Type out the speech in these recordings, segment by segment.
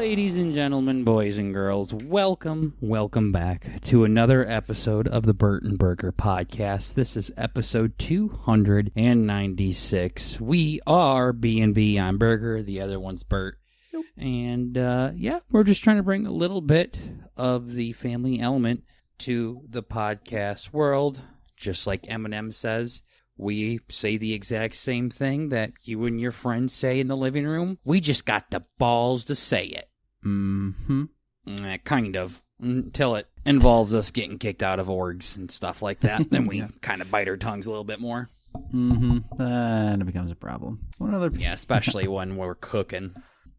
Ladies and gentlemen, boys and girls, welcome back to another episode of the Bert and Burger podcast. This is episode 296. We are B&B. I'm Burger, the other one's Bert. Nope. And, we're just trying to bring a little bit of the family element to the podcast world. Just like Eminem says, we say the exact same thing that you and your friends say in the living room. We just got the balls to say it. Mm-hmm. Kind of. Until it involves us getting kicked out of orgs and stuff like that. Then we kind of bite our tongues a little bit more. Mm-hmm. And it becomes a problem. Yeah, especially when we're cooking.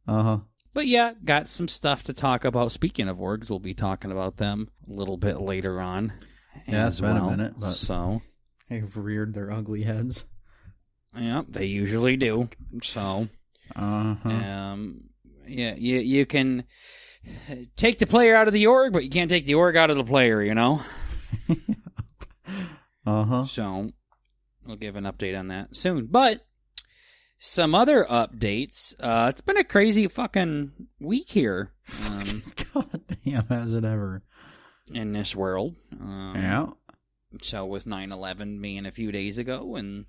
Uh-huh. But yeah, got some stuff to talk about. Speaking of orgs, we'll be talking about them a little bit later on. Yeah, it's been a minute. But so they've reared their ugly heads. Yeah, they usually do. So, yeah, you can take the player out of the org, but you can't take the org out of the player, you know? Uh-huh. So, we'll give an update on that soon. But, some other updates. It's been a crazy fucking week here. God damn, has it ever. In this world. Yeah. So, with 9/11 being a few days ago, and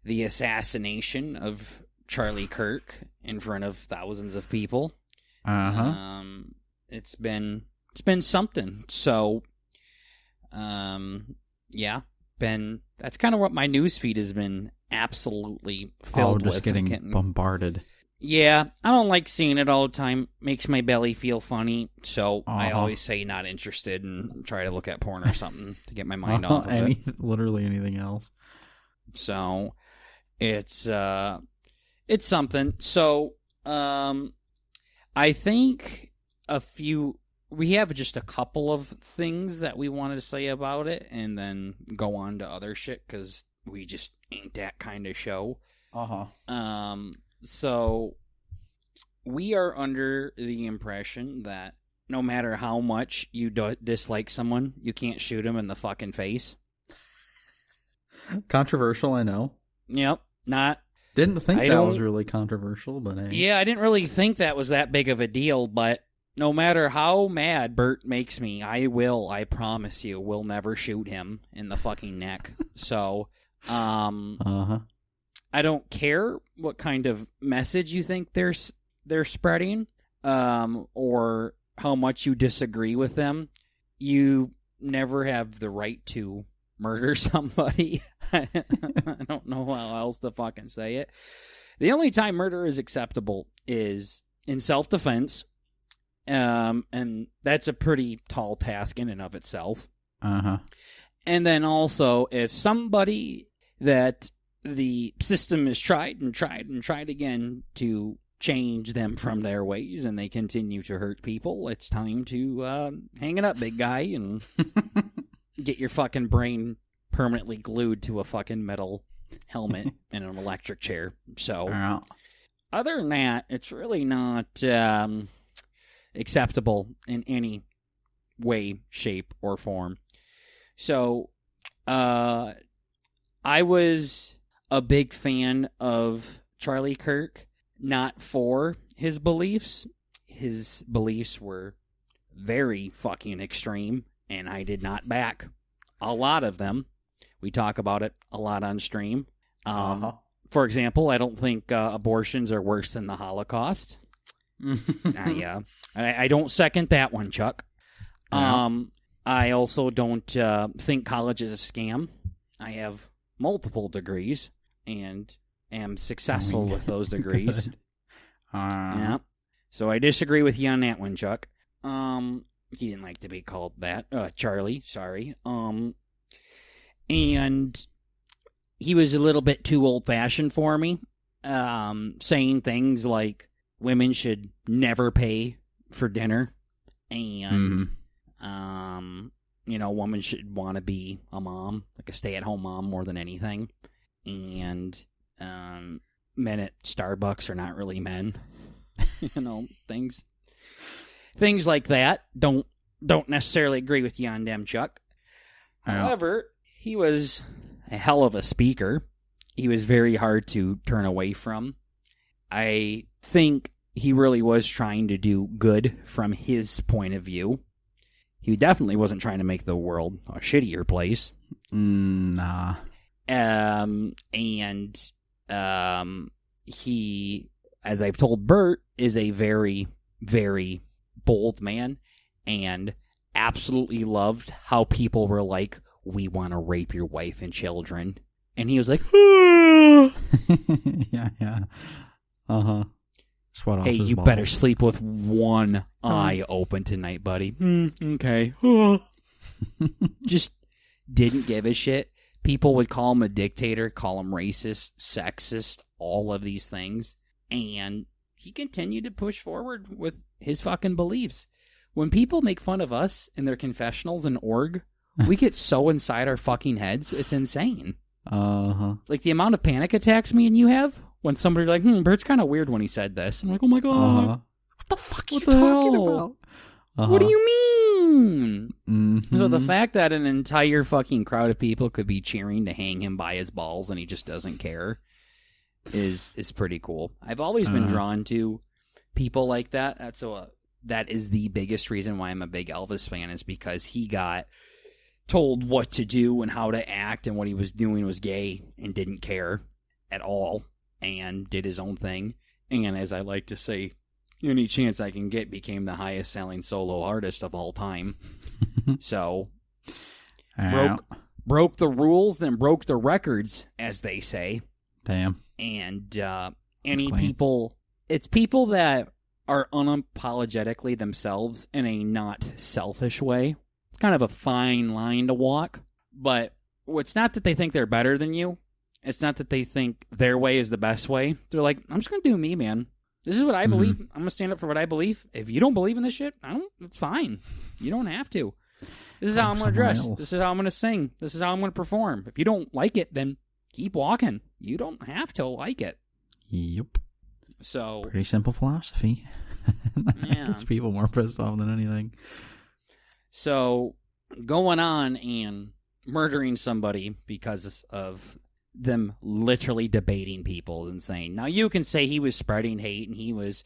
the assassination of Charlie Kirk in front of thousands of people. Uh-huh. It's been something. So, that's kind of what my news feed has been absolutely filled with. Just getting bombarded. Yeah, I don't like seeing it all the time. Makes my belly feel funny. So I always say not interested and try to look at porn or something to get my mind off of it. Literally anything else. So it's something. So I think we have just a couple of things that we wanted to say about it and then go on to other shit because we just ain't that kind of show. So we are under the impression that no matter how much you dislike someone, you can't shoot them in the fucking face. Controversial, I know. Yep, Didn't think that was really controversial, but hey. Yeah, I didn't really think that was that big of a deal, but no matter how mad Bert makes me, I promise you, will never shoot him in the fucking neck. So, I don't care what kind of message you think they're spreading, or how much you disagree with them. You never have the right to murder somebody. I don't know how else to fucking say it. The only time murder is acceptable is in self-defense, and that's a pretty tall task in and of itself. Uh-huh. And then also, if somebody that the system has tried again to change them from their ways and they continue to hurt people, it's time to hang it up, big guy, and get your fucking brain permanently glued to a fucking metal helmet and an electric chair. So, other than that, it's really not acceptable in any way, shape, or form. So, I was a big fan of Charlie Kirk, not for his beliefs. His beliefs were very fucking extreme, and I did not back a lot of them. We talk about it a lot on stream. For example, I don't think abortions are worse than the Holocaust. I don't second that one, Chuck. I also don't think college is a scam. I have multiple degrees and am successful with those degrees. Yeah. So I disagree with you on that one, Chuck. He didn't like to be called that. Charlie, sorry. And he was a little bit too old-fashioned for me, saying things like women should never pay for dinner, and, women should want to be a mom, like a stay-at-home mom more than anything, and men at Starbucks are not really men, things like that. Don't necessarily agree with you on them, Chuck. However, he was a hell of a speaker. He was very hard to turn away from. I think he really was trying to do good from his point of view. He definitely wasn't trying to make the world a shittier place. Nah. He, as I've told Bert, is a very, very bold man and absolutely loved how people were like, we want to rape your wife and children. And he was like, yeah. Uh-huh. Sweat off hey, his you balls. better sleep with one eye open tonight, buddy. Okay. Just didn't give a shit. People would call him a dictator, call him racist, sexist, all of these things. And he continued to push forward with his fucking beliefs. When people make fun of us in their confessionals and org, we get so inside our fucking heads, it's insane. Uh-huh. Like the amount of panic attacks me and you have when somebody's like, Bert's kind of weird when he said this. I'm like, oh my God. Uh-huh. What the fuck are you talking about? What do you mean? Mm-hmm. So the fact that an entire fucking crowd of people could be cheering to hang him by his balls and he just doesn't care is pretty cool. I've always been drawn to people like that. That is the biggest reason why I'm a big Elvis fan, is because he got told what to do and how to act, and what he was doing was gay and didn't care at all and did his own thing. And as I like to say, any chance I can get, became the highest selling solo artist of all time. So broke the rules, then broke the records, as they say. Damn. And it's people that are unapologetically themselves in a not selfish way. It's kind of a fine line to walk, but it's not that they think they're better than you. It's not that they think their way is the best way. They're like, I'm just going to do me, man. This is what I believe. I'm going to stand up for what I believe. If you don't believe in this shit, it's fine. You don't have to. This is how I'm going to dress. This is how I'm going to sing. This is how I'm going to perform. If you don't like it, then keep walking. You don't have to like it. Yep. So pretty simple philosophy. Yeah. Gets people more pissed off than anything. So going on and murdering somebody because of them literally debating people and saying, now you can say he was spreading hate and he was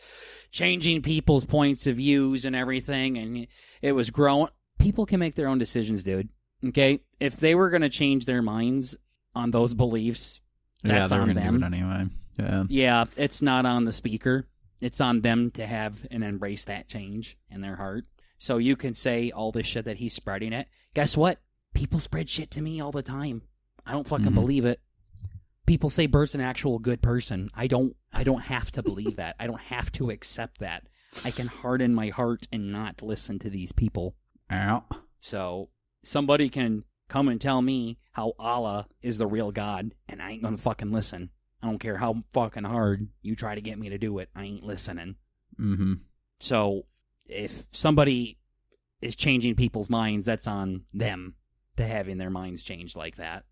changing people's points of views and everything, and it was growing. People can make their own decisions, dude. Okay? If they were going to change their minds on those beliefs, that's on them. Do it anyway. Yeah, it's not on the speaker. It's on them to have and embrace that change in their heart. So you can say all this shit that he's spreading it. Guess what? People spread shit to me all the time. I don't fucking believe it. People say Bert's an actual good person. I don't have to believe that. I don't have to accept that. I can harden my heart and not listen to these people. Ow. So somebody can come and tell me how Allah is the real God, and I ain't gonna fucking listen. I don't care how fucking hard you try to get me to do it. I ain't listening. Mm-hmm. So if somebody is changing people's minds, that's on them to having their minds changed like that.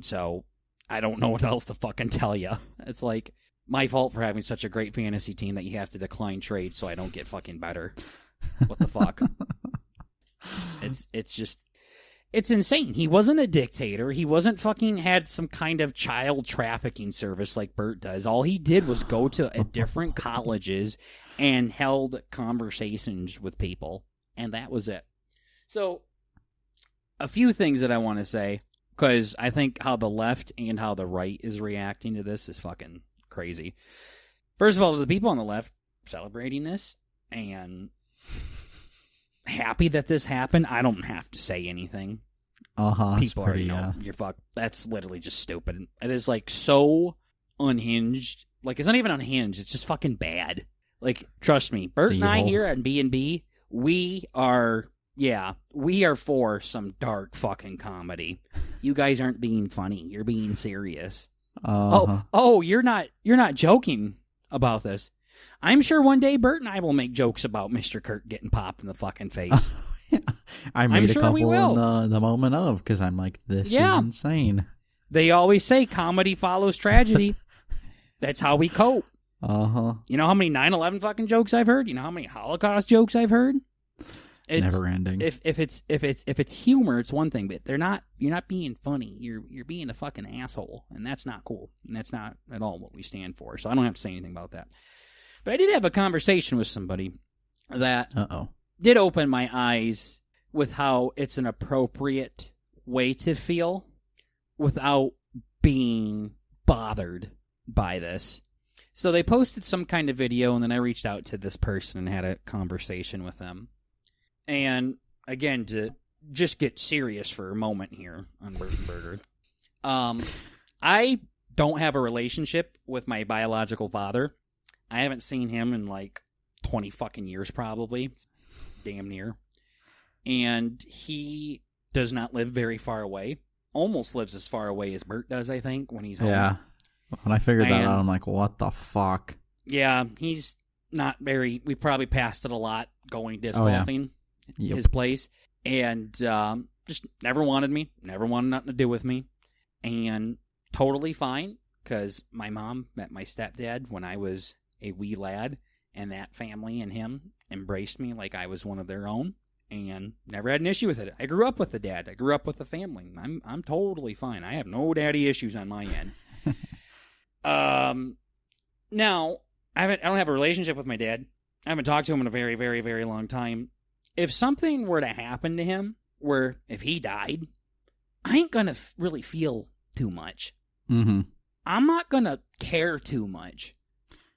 So I don't know what else to fucking tell you. It's like my fault for having such a great fantasy team that you have to decline trade so I don't get fucking better. What the fuck? It's insane. He wasn't a dictator. He wasn't fucking had some kind of child trafficking service like Bert does. All he did was go to different colleges and held conversations with people, and that was it. So, a few things that I want to say, because I think how the left and how the right is reacting to this is fucking crazy. First of all, the people on the left celebrating this and happy that this happened, I don't have to say anything. People already know you're fucked. That's literally just stupid. It is like so unhinged. Like, it's not even unhinged. It's just fucking bad. Like, trust me, Bert and I here at B&B, we are for some dark fucking comedy. You guys aren't being funny. You're being serious. You're not joking about this. I'm sure one day Bert and I will make jokes about Mr. Kirk getting popped in the fucking face. I made a couple in the moment of, because I'm like, this is insane. They always say comedy follows tragedy. That's how we cope. You know how many 9/11 fucking jokes I've heard? You know how many Holocaust jokes I've heard? It's never ending. If it's humor, it's one thing, but you're not being funny. You're being a fucking asshole, and that's not cool. And that's not at all what we stand for. So I don't have to say anything about that. But I did have a conversation with somebody that did open my eyes with how it's an appropriate way to feel without being bothered by this. So they posted some kind of video, and then I reached out to this person and had a conversation with them. And again, to just get serious for a moment here on Burton Burger, I don't have a relationship with my biological father. I haven't seen him in like 20 fucking years, probably. Damn near. And he does not live very far away. Almost lives as far away as Bert does, I think, when he's home. Yeah. When I figured that out, I'm like, what the fuck? Yeah, he's not very... We probably passed it a lot going disc golfing, his place. And just never wanted me. Never wanted nothing to do with me. And totally fine, because my mom met my stepdad when I was a wee lad, and that family and him embraced me like I was one of their own, and never had an issue with it. I grew up with the dad. I grew up with the family. I'm totally fine. I have no daddy issues on my end. Now, I don't have a relationship with my dad. I haven't talked to him in a very, very, very long time. If something were to happen to him, where if he died, I ain't gonna really feel too much. Mm-hmm. I'm not gonna care too much.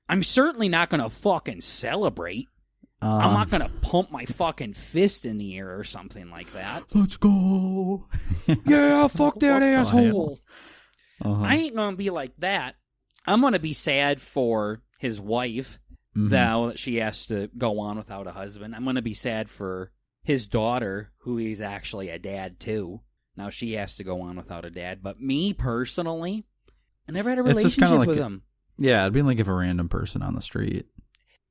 I'm certainly not gonna fucking celebrate. I'm not gonna pump my fucking fist in the air or something like that. Let's go. Yeah, fuck that asshole. I ain't gonna be like that. I'm gonna be sad for his wife, now that she has to go on without a husband. I'm gonna be sad for his daughter, who is actually a dad too. Now she has to go on without a dad. But me personally, I never had a relationship with him. Yeah, it'd be like if a random person on the street.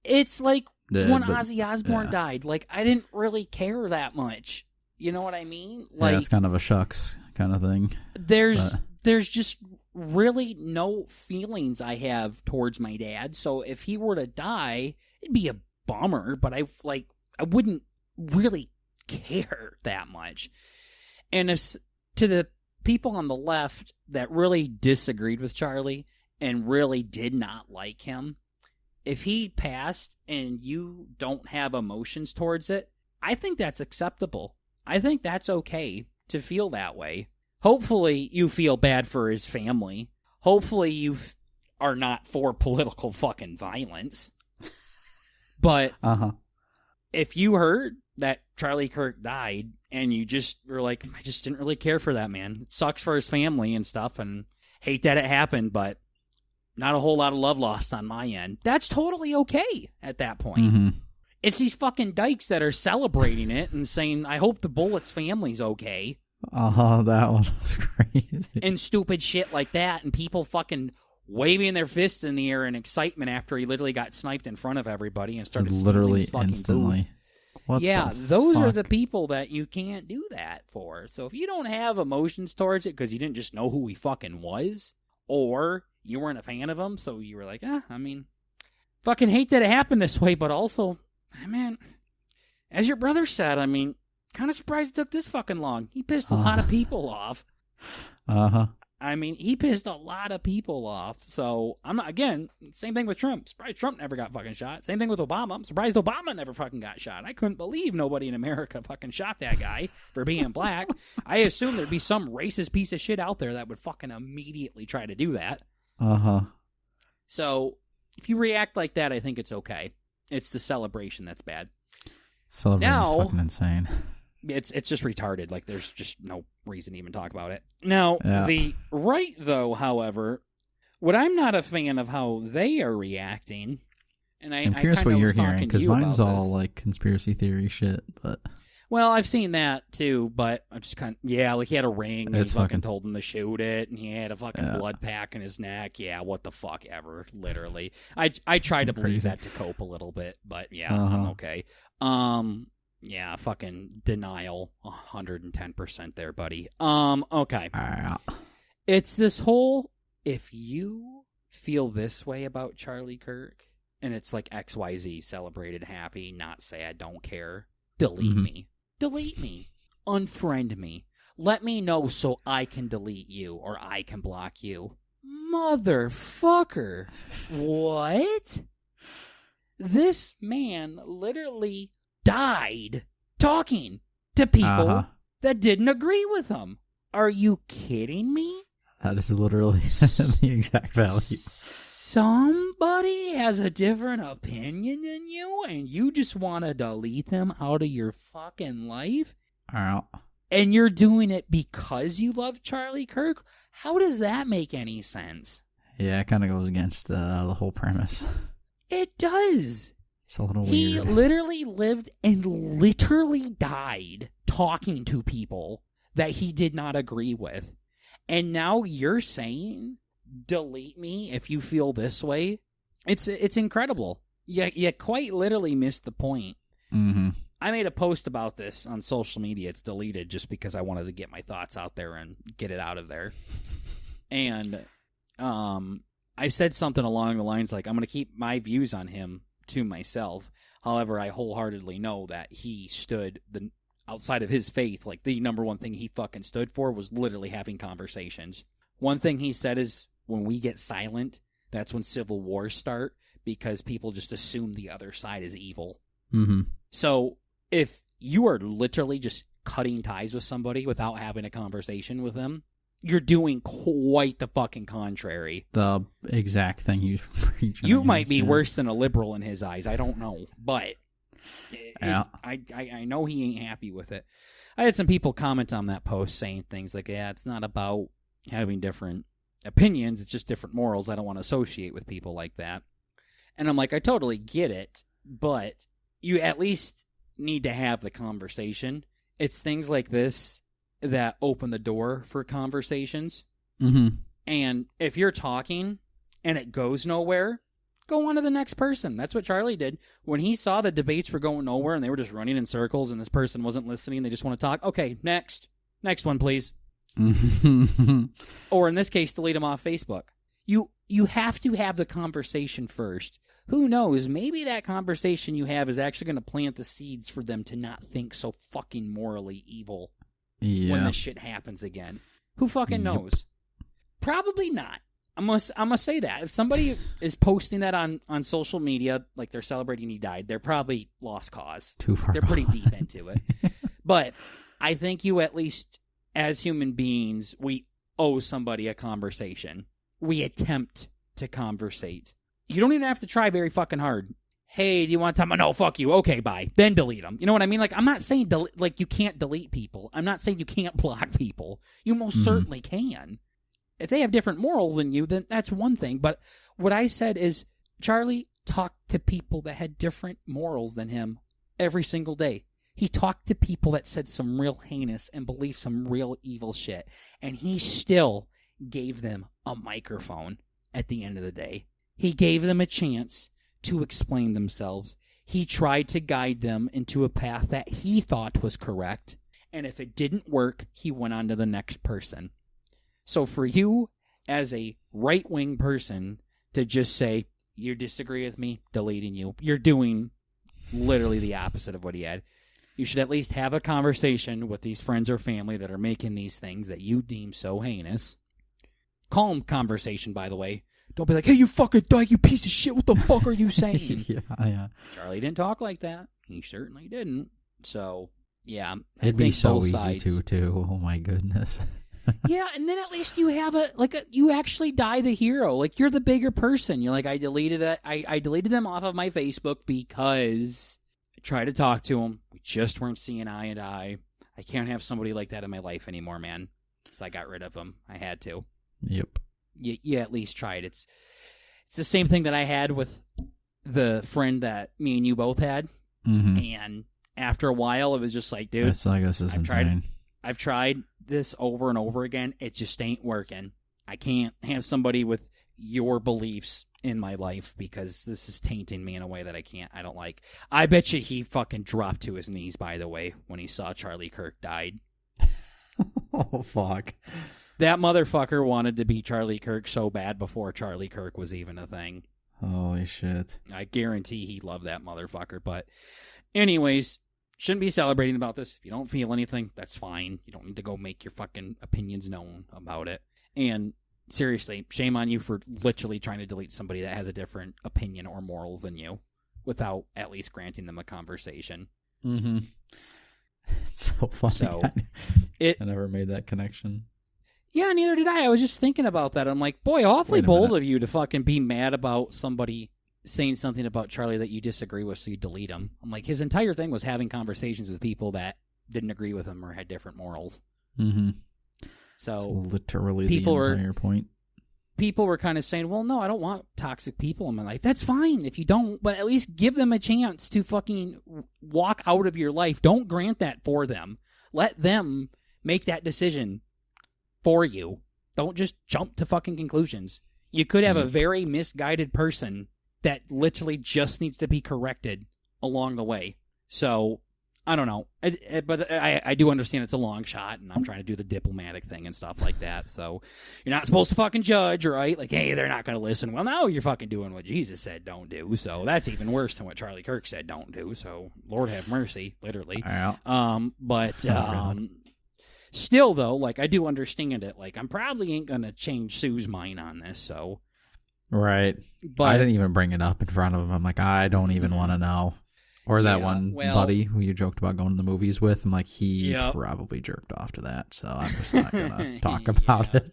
It's like when Ozzy Osbourne died. Like, I didn't really care that much. You know what I mean? Like, it's kind of a shucks kind of thing. There's just really no feelings I have towards my dad. So if he were to die, it'd be a bummer. But I wouldn't really care that much. And if to the people on the left that really disagreed with Charlie and really did not like him, if he passed and you don't have emotions towards it, I think that's acceptable. I think that's okay to feel that way. Hopefully you feel bad for his family. Hopefully you are not for political fucking violence. But if you heard that Charlie Kirk died and you just were like, I just didn't really care for that man. It sucks for his family and stuff and hate that it happened, but not a whole lot of love lost on my end. That's totally okay at that point. It's these fucking dykes that are celebrating it and saying, I hope the Bullet's family's okay. That one was crazy. And stupid shit like that, and people fucking waving their fists in the air in excitement after he literally got sniped in front of everybody and started literally his fucking instantly. Those are the people that you can't do that for. So if you don't have emotions towards it because you didn't just know who he fucking was, or you weren't a fan of him, so you were like, I mean, fucking hate that it happened this way, but also, man, as your brother said, I mean, kind of surprised it took this fucking long. He pissed a lot of people off. I mean, he pissed a lot of people off. So, I'm not, again, same thing with Trump. Surprised Trump never got fucking shot. Same thing with Obama. I'm surprised Obama never fucking got shot. I couldn't believe nobody in America fucking shot that guy for being black. I assume there'd be some racist piece of shit out there that would fucking immediately try to do that. So, if you react like that, I think it's okay. It's the celebration that's bad. Celebration's fucking insane. It's just retarded. Like, there's just no reason to even talk about it. Now, the right, though, however, what I'm not a fan of how they are reacting, and I'm curious what you're hearing, because mine's all like conspiracy theory shit, but... Well, I've seen that, too, but I'm just kind of... Yeah, like, he had a ring, and he fucking told him to shoot it, and he had a fucking blood pack in his neck. Yeah, what the fuck ever, literally. I try to believe that to cope a little bit, but yeah, I'm okay. Yeah, fucking denial, 110% there, buddy. Okay. It's this whole, if you feel this way about Charlie Kirk, and it's like XYZ, celebrated, happy, not sad, don't care, delete me. Delete me. Unfriend me. Let me know so I can delete you, or I can block you. Motherfucker. What? This man literally died talking to people that didn't agree with him. Are you kidding me? That is literally the exact value. Somebody has a different opinion than you, and you just want to delete them out of your fucking life? And you're doing it because you love Charlie Kirk? How does that make any sense? Yeah, it kind of goes against the whole premise. It does. It's a little weird. He literally lived and literally died talking to people that he did not agree with. And now you're saying, delete me if you feel this way? It's incredible. You quite literally missed the point. Mm-hmm. I made a post about this on social media. It's deleted just because I wanted to get my thoughts out there and get it out of there. And I said something along the lines like, I'm going to keep my views on him to myself. However, I wholeheartedly know that he stood outside of his faith, like the number one thing he fucking stood for was literally having conversations. One thing he said is, when we get silent, that's when civil wars start, because people just assume the other side is evil. Mm-hmm. So if you are literally just cutting ties with somebody without having a conversation with them, you're doing quite the fucking contrary. The exact thing you preach. You might be worse than a liberal in his eyes. I don't know. But I know he ain't happy with it. I had some people comment on that post saying things like, yeah, it's not about having different opinions. It's just different morals. I don't want to associate with people like that. And I'm like, I totally get it. But you at least need to have the conversation. It's things like this that open the door for conversations. Mm-hmm. And if you're talking and it goes nowhere, go on to the next person. That's what Charlie did. When he saw the debates were going nowhere and they were just running in circles and this person wasn't listening, they just want to talk. Okay, next. Next one, please. Or in this case, delete them off Facebook. You have to have the conversation first. Who knows? Maybe that conversation you have is actually going to plant the seeds for them to not think so fucking morally evil when this shit happens again. Who fucking knows? Probably not. I'm gonna say that. If somebody is posting that on social media, like they're celebrating he died, they're probably lost cause. Too far. They're pretty deep into it. But I think you at least, as human beings, we owe somebody a conversation. We attempt to conversate. You don't even have to try very fucking hard. Hey, do you want to talk? No, fuck you. Okay, bye. Then delete them. You know what I mean? Like, I'm not saying like you can't delete people. I'm not saying you can't block people. You most certainly can. If they have different morals than you, then that's one thing. But what I said is, Charlie talked to people that had different morals than him every single day. He talked to people that said some real heinous and believed some real evil shit. And he still gave them a microphone at the end of the day. He gave them a chance to explain themselves. He tried to guide them into a path that he thought was correct. And if it didn't work, he went on to the next person. So for you, as a right-wing person, to just say, you disagree with me, deleting you, you're doing literally the opposite of what he had. You should at least have a conversation with these friends or family that are making these things that you deem so heinous. Calm conversation, by the way. Don't be like, hey, you fucking dyke, you piece of shit, what the fuck are you saying? Yeah. Charlie didn't talk like that. He certainly didn't. So, yeah. It'd be so easy too. Oh, my goodness. Yeah, and then at least you have you actually die the hero. Like, you're the bigger person. You're like, I deleted them off of my Facebook because I tried to talk to them. We just weren't seeing eye and eye. I can't have somebody like that in my life anymore, man. So I got rid of them. I had to. Yep. You at least tried. It's the same thing that I had with the friend that me and you both had. Mm-hmm. And after a while, it was just like, dude, I guess it's insane. I've tried this over and over again. It just ain't working. I can't have somebody with your beliefs in my life because this is tainting me in a way that I don't like. I bet you he fucking dropped to his knees, by the way, when he saw Charlie Kirk died. Oh, fuck. That motherfucker wanted to be Charlie Kirk so bad before Charlie Kirk was even a thing. Holy shit. I guarantee he loved that motherfucker. But anyways, shouldn't be celebrating about this. If you don't feel anything, that's fine. You don't need to go make your fucking opinions known about it. And seriously, shame on you for literally trying to delete somebody that has a different opinion or morals than you. without at least granting them a conversation. Mm-hmm. It's so funny. So, I never made that connection. Yeah, neither did I. I was just thinking about that. I'm like, boy, awfully bold of you to fucking be mad about somebody saying something about Charlie that you disagree with, so you delete him. I'm like, his entire thing was having conversations with people that didn't agree with him or had different morals. Mm-hmm. So it's literally the entire point. People were kind of saying, well, no, I don't want toxic people in my life. That's fine if you don't, but at least give them a chance to fucking walk out of your life. Don't grant that for them. Let them make that decision for you. Don't just jump to fucking conclusions. You could have a very misguided person that literally just needs to be corrected along the way. So, I don't know. But I do understand it's a long shot, and I'm trying to do the diplomatic thing and stuff like that. So, you're not supposed to fucking judge, right? Like, hey, they're not going to listen. Well, now you're fucking doing what Jesus said don't do. So, that's even worse than what Charlie Kirk said don't do. So, Lord have mercy, literally. Yeah. Still, though, like, I do understand it. Like, I'm probably ain't going to change Sue's mind on this, so. Right. But I didn't even bring it up in front of him. I'm like, I don't even want to know. Or that buddy who you joked about going to the movies with. I'm like, he probably jerked off to that, so I'm just not going to talk about it.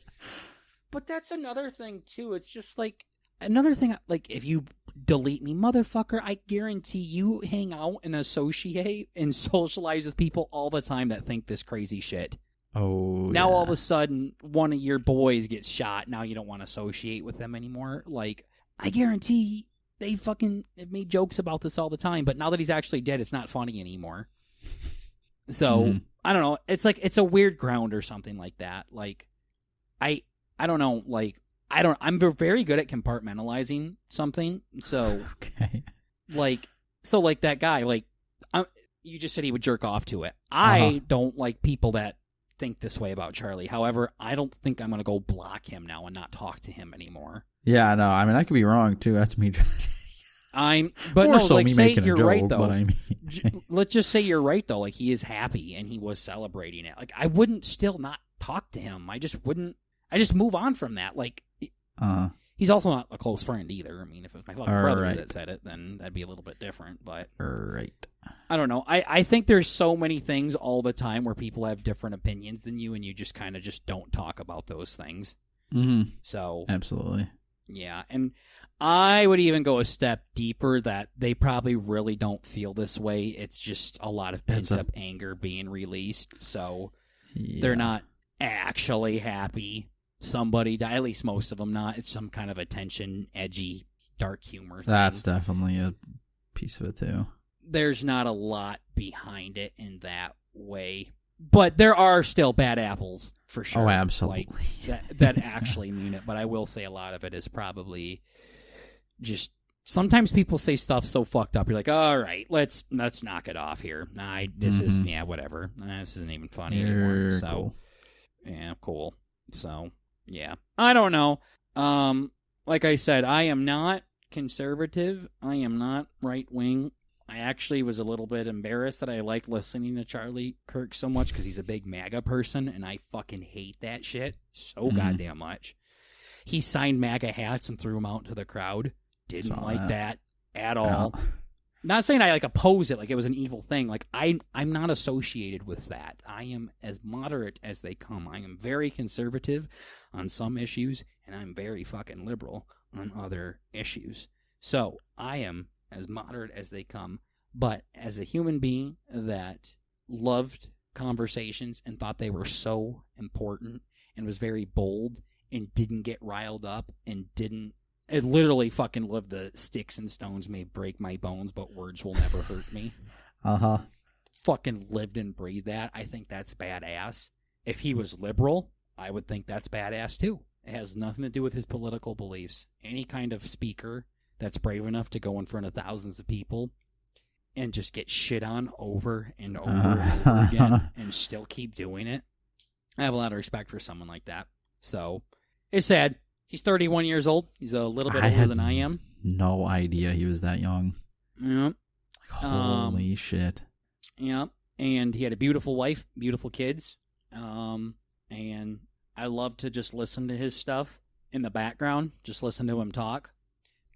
But that's another thing, too. It's just like, another thing, like, if you delete me, motherfucker, I guarantee you hang out and associate and socialize with people all the time that think this crazy shit. Oh, now all of a sudden, one of your boys gets shot. Now you don't want to associate with them anymore. Like, I guarantee they fucking made jokes about this all the time. But now that he's actually dead, it's not funny anymore. So, I don't know. It's like, it's a weird ground or something like that. Like, I don't know. Like, I'm very good at compartmentalizing something. So, okay. Like that guy, like, you just said he would jerk off to it. I don't like people that think this way about Charlie. However, I don't think I'm going to go block him now and not talk to him anymore. Yeah, no, I mean, I could be wrong, too. That's me. Say you're joke, right, though. But I mean, let's just say you're right, though. Like, he is happy and he was celebrating it. Like, I wouldn't still not talk to him. I just move on from that. Like, he's also not a close friend either. I mean, if it was my fucking brother that said it, then that'd be a little bit different. But I don't know. I think there's so many things all the time where people have different opinions than you, and you just kind of just don't talk about those things. Mm-hmm. So absolutely. Yeah, and I would even go a step deeper that they probably really don't feel this way. It's just a lot of pent-up anger being released, so they're not actually happy somebody died, at least most of them not. It's some kind of attention, edgy, dark humor thing. That's definitely a piece of it, too. There's not a lot behind it in that way. But there are still bad apples, for sure. Oh, absolutely. Like, that actually mean it. But I will say a lot of it is probably just... Sometimes people say stuff so fucked up, you're like, all right, let's knock it off here. This is, whatever. This isn't even funny anymore. So, cool. Yeah, cool. So, yeah. I don't know. Like I said, I am not conservative. I am not right-wing. I actually was a little bit embarrassed that I liked listening to Charlie Kirk so much because he's a big MAGA person, and I fucking hate that shit so goddamn much. He signed MAGA hats and threw them out to the crowd. Didn't like that at all. No. Not saying I oppose it like it was an evil thing. Like I'm not associated with that. I am as moderate as they come. I am very conservative on some issues, and I'm very fucking liberal on other issues. So I am as moderate as they come. But as a human being that loved conversations and thought they were so important and was very bold and didn't get riled up and it literally fucking lived the sticks and stones may break my bones, but words will never hurt me. Fucking lived and breathed that. I think that's badass. If he was liberal, I would think that's badass too. It has nothing to do with his political beliefs. Any kind of speaker that's brave enough to go in front of thousands of people and just get shit on over and over and over again and still keep doing it. I have a lot of respect for someone like that. So, it's sad. He's 31 years old. He's a little bit older than I am. No idea he was that young. Yep. Holy shit. Yeah. And he had a beautiful wife, beautiful kids. And I love to just listen to his stuff in the background. Just listen to him talk.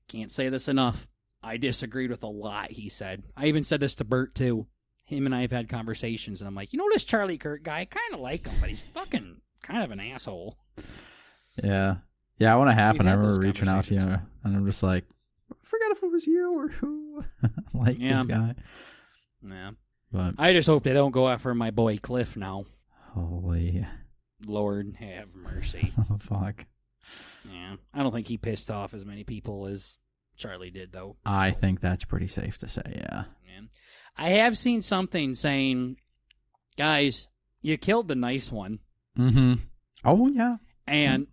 Can't say this enough. I disagreed with a lot he said. I even said this to Bert, too. Him and I have had conversations, and I'm like, this Charlie Kirk guy, I kind of like him, but he's fucking kind of an asshole. Yeah. Yeah, when it happened, I remember reaching out to you, and I'm just like, I forgot if it was you or who. Like this guy. Yeah. But I just hope they don't go after my boy Cliff now. Holy. Lord have mercy. Oh, fuck. Yeah. I don't think he pissed off as many people as Charlie did, though. I think that's pretty safe to say, yeah. I have seen something saying, guys, you killed the nice one. Mm-hmm. Oh, yeah. And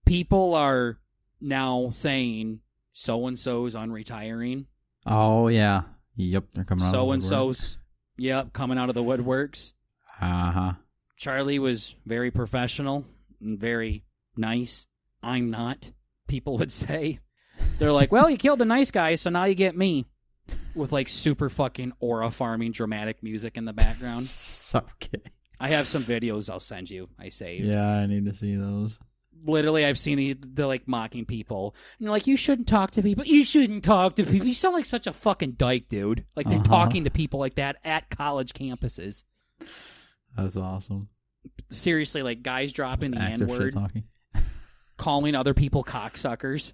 people are now saying so-and-so's unretiring. Oh, yeah. Yep, they're coming out So-and-so's, coming out of the woodworks. Uh-huh. Charlie was very professional and very nice. I'm not, people would say. They're like, well, you killed the nice guy, so now you get me. With, like, super fucking aura-farming dramatic music in the background. Okay. I have some videos I'll send you, I saved. Yeah, I need to see those. Literally, I've seen the like, mocking people. And they're like, you shouldn't talk to people. You shouldn't talk to people. You sound like such a fucking dyke, dude. Like, they're talking to people like that at college campuses. That's awesome. Seriously, like, guys dropping the N-word. Calling other people cocksuckers.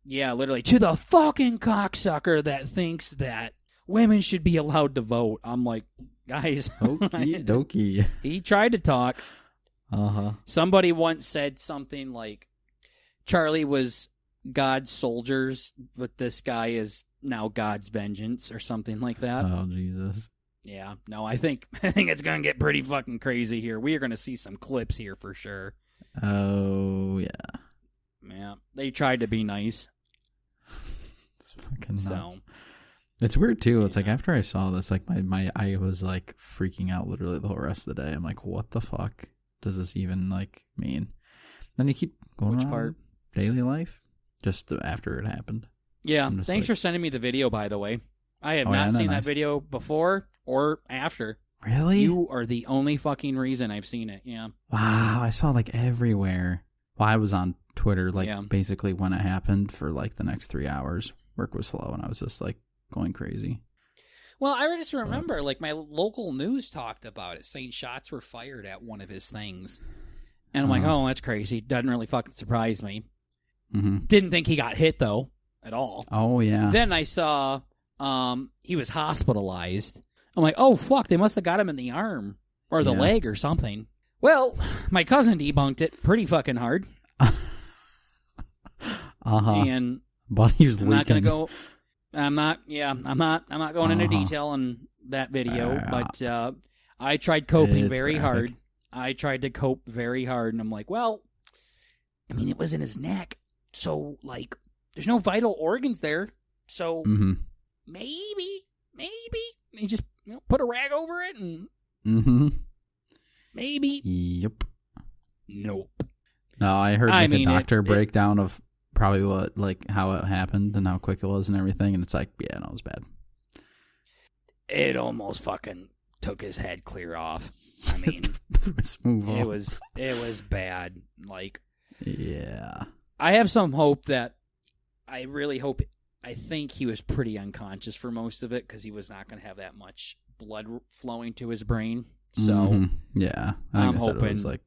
Yeah, literally. To the fucking cocksucker that thinks that women should be allowed to vote. I'm like, guys. Okie dokie. He tried to talk. Uh-huh. Somebody once said something like, Charlie was God's soldiers, but this guy is now God's vengeance, or something like that. Oh, Jesus. Yeah. No, I think it's going to get pretty fucking crazy here. We are going to see some clips here for sure. Oh, yeah. Yeah. They tried to be nice. It's fucking nuts. It's weird, too. It's like, after I saw this, like, I was, like, freaking out literally the whole rest of the day. I'm like, what the fuck does this even, like, mean? Then you keep going Which on part? Daily life, just after it happened. Yeah. Thanks for sending me the video, by the way. I have not seen that video before or after. Really? You are the only fucking reason I've seen it, yeah. Wow, I saw, like, everywhere. Well, I was on Twitter, like, basically when it happened for, like, the next 3 hours. Work was slow, and I was just, like, going crazy. Well, I just remember, like, my local news talked about it, saying shots were fired at one of his things. And I'm like, oh, that's crazy. Doesn't really fucking surprise me. Mm-hmm. Didn't think he got hit, though, at all. Oh, yeah. Then I saw he was hospitalized. I'm like, oh, fuck, they must have got him in the arm or the leg or something. Well, my cousin debunked it pretty fucking hard. And but he was I'm not going to go... I'm not going into detail on that video, but I tried coping very hard. I tried to cope very hard, and I'm like, well, I mean, it was in his neck, so, like, there's no vital organs there, so maybe, you just put a rag over it, and maybe. Yep. Nope. No, I heard a doctor breakdown of probably what, like, how it happened and how quick it was and everything, and it's like, yeah, no, it was bad. It almost fucking took his head clear off. I mean, it was bad. Like, yeah. I have some hope that I think he was pretty unconscious for most of it because he was not going to have that much blood flowing to his brain. So, yeah, I'm hoping it was like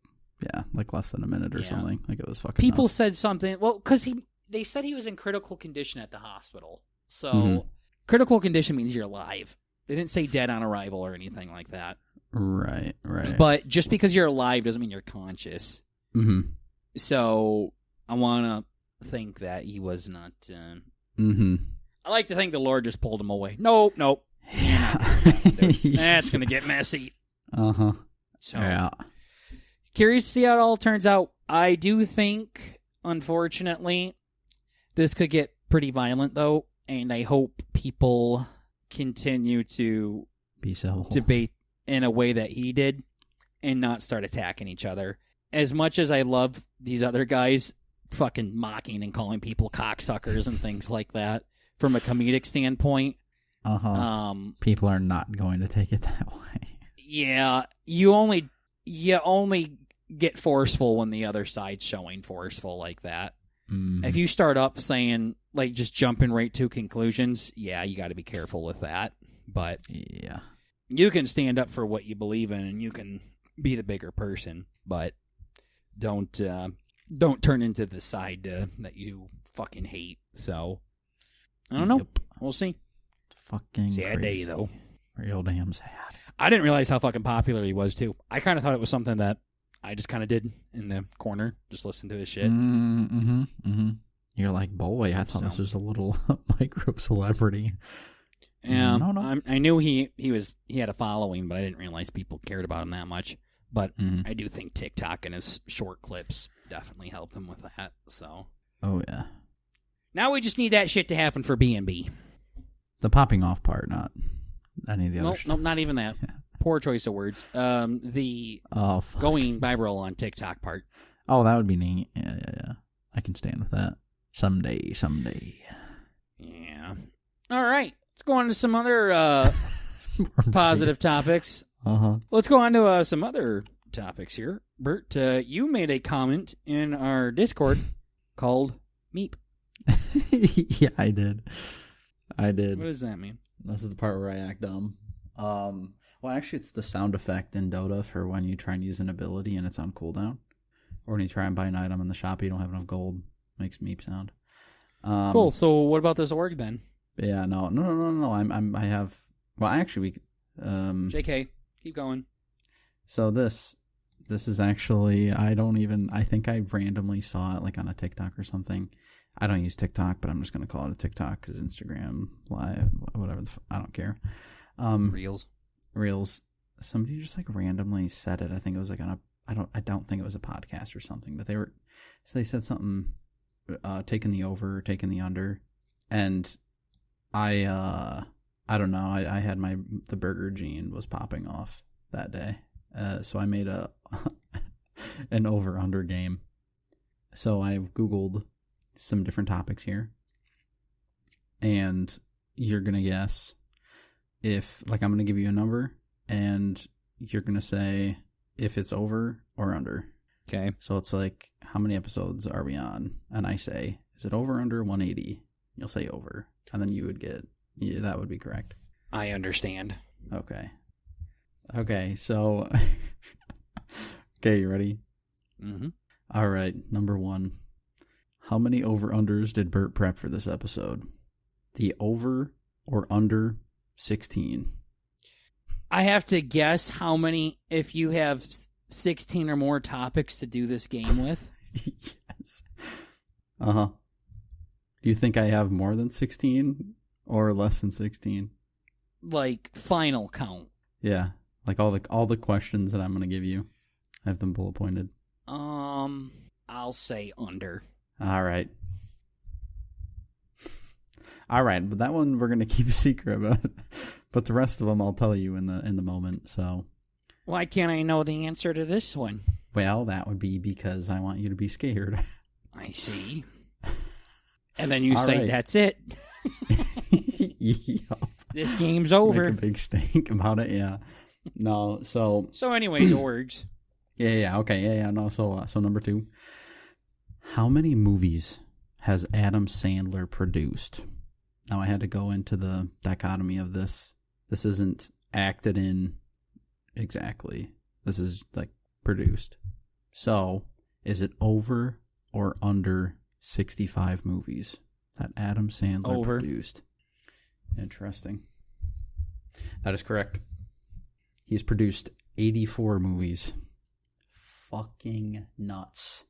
less than a minute or something. Like, it was fucking people nuts. said something. Well, because they said he was in critical condition at the hospital. So, critical condition means you're alive. They didn't say dead on arrival or anything like that. Right. But just because you're alive doesn't mean you're conscious. Mm-hmm. So, I want to think that he was not... I like to think the Lord just pulled him away. Nope. Yeah. That's going to get messy. Uh-huh. So, yeah. Curious to see how it all turns out. I do think, unfortunately, this could get pretty violent, though, and I hope people continue to be civil, debate in a way that he did and not start attacking each other. As much as I love these other guys fucking mocking and calling people cocksuckers and things like that from a comedic standpoint, people are not going to take it that way. Yeah, you only get forceful when the other side's showing forceful like that. Mm-hmm. If you start up saying, like, just jumping right to conclusions, yeah, you got to be careful with that. But yeah, you can stand up for what you believe in, and you can be the bigger person. But don't turn into the side that you fucking hate. So I don't know. Yep. We'll see. Fucking sad crazy. day though. Real damn sad. I didn't realize how fucking popular he was too. I kind of thought it was something that I just kind of did in the corner, just listen to his shit. Mm-hmm. Mm-hmm. You're like, boy, I thought this was a little micro celebrity. Yeah, no. I knew he had a following, but I didn't realize people cared about him that much. But I do think TikTok and his short clips definitely helped him with that. So. Oh yeah. Now we just need that shit to happen for B&B. The popping off part, not any of the other. Nope, not even that. Yeah. Poor choice of words. The going viral on TikTok part. Oh, that would be neat. Yeah. I can stand with that. Someday. Yeah. All right. Let's go on to some other positive topics. Let's go on to some other topics here. Bert, you made a comment in our Discord called Meep. Yeah, I did. What does that mean? This is the part where I act dumb. Well, actually, it's the sound effect in Dota for when you try and use an ability and it's on cooldown. Or when you try and buy an item in the shop, you don't have enough gold. Makes Meep sound. Cool. So what about this org then? Yeah, no. I have. Well, actually, JK, keep going. So this is actually. I think I randomly saw it like on a TikTok or something. I don't use TikTok, but I'm just gonna call it a TikTok because Instagram Live, whatever. I don't care. Reels. Somebody just like randomly said it. I think it was like on a. I don't think it was a podcast or something, but they said something. Taking the over, taking the under, and I don't know. I had the burger gene was popping off that day, so I made an over under game. So I googled some different topics here, and you're gonna guess if I'm gonna give you a number, and you're gonna say if it's over or under. Okay. So it's like, how many episodes are we on? And I say, is it over or under 180? You'll say over. And then you would get, yeah, that would be correct. I understand. Okay, so, okay, you ready? Mm-hmm. All right, number 1. How many over-unders did Bert prep for this episode? The over or under 16? I have to guess how many, if you have 16 or more topics to do this game with? Yes. Do you think I have more than 16 or less than 16? Like final count. Yeah. Like all the questions that I'm going to give you. I have them bullet pointed. I'll say under. All right. But that one we're going to keep a secret about. But the rest of them I'll tell you in the moment, so. Why can't I know the answer to this one? Well, that would be because I want you to be scared. I see. And then you say, right. That's it. Yep. This game's over. Make a big stink about it, yeah. No, so... So anyways, orgs. Yeah, okay, yeah, no, so number 2. How many movies has Adam Sandler produced? Now, I had to go into the dichotomy of this. This isn't acted in... Exactly. This is like produced. So, is it over or under 65 movies that Adam Sandler produced? Interesting. That is correct. He's produced 84 movies. Fucking nuts.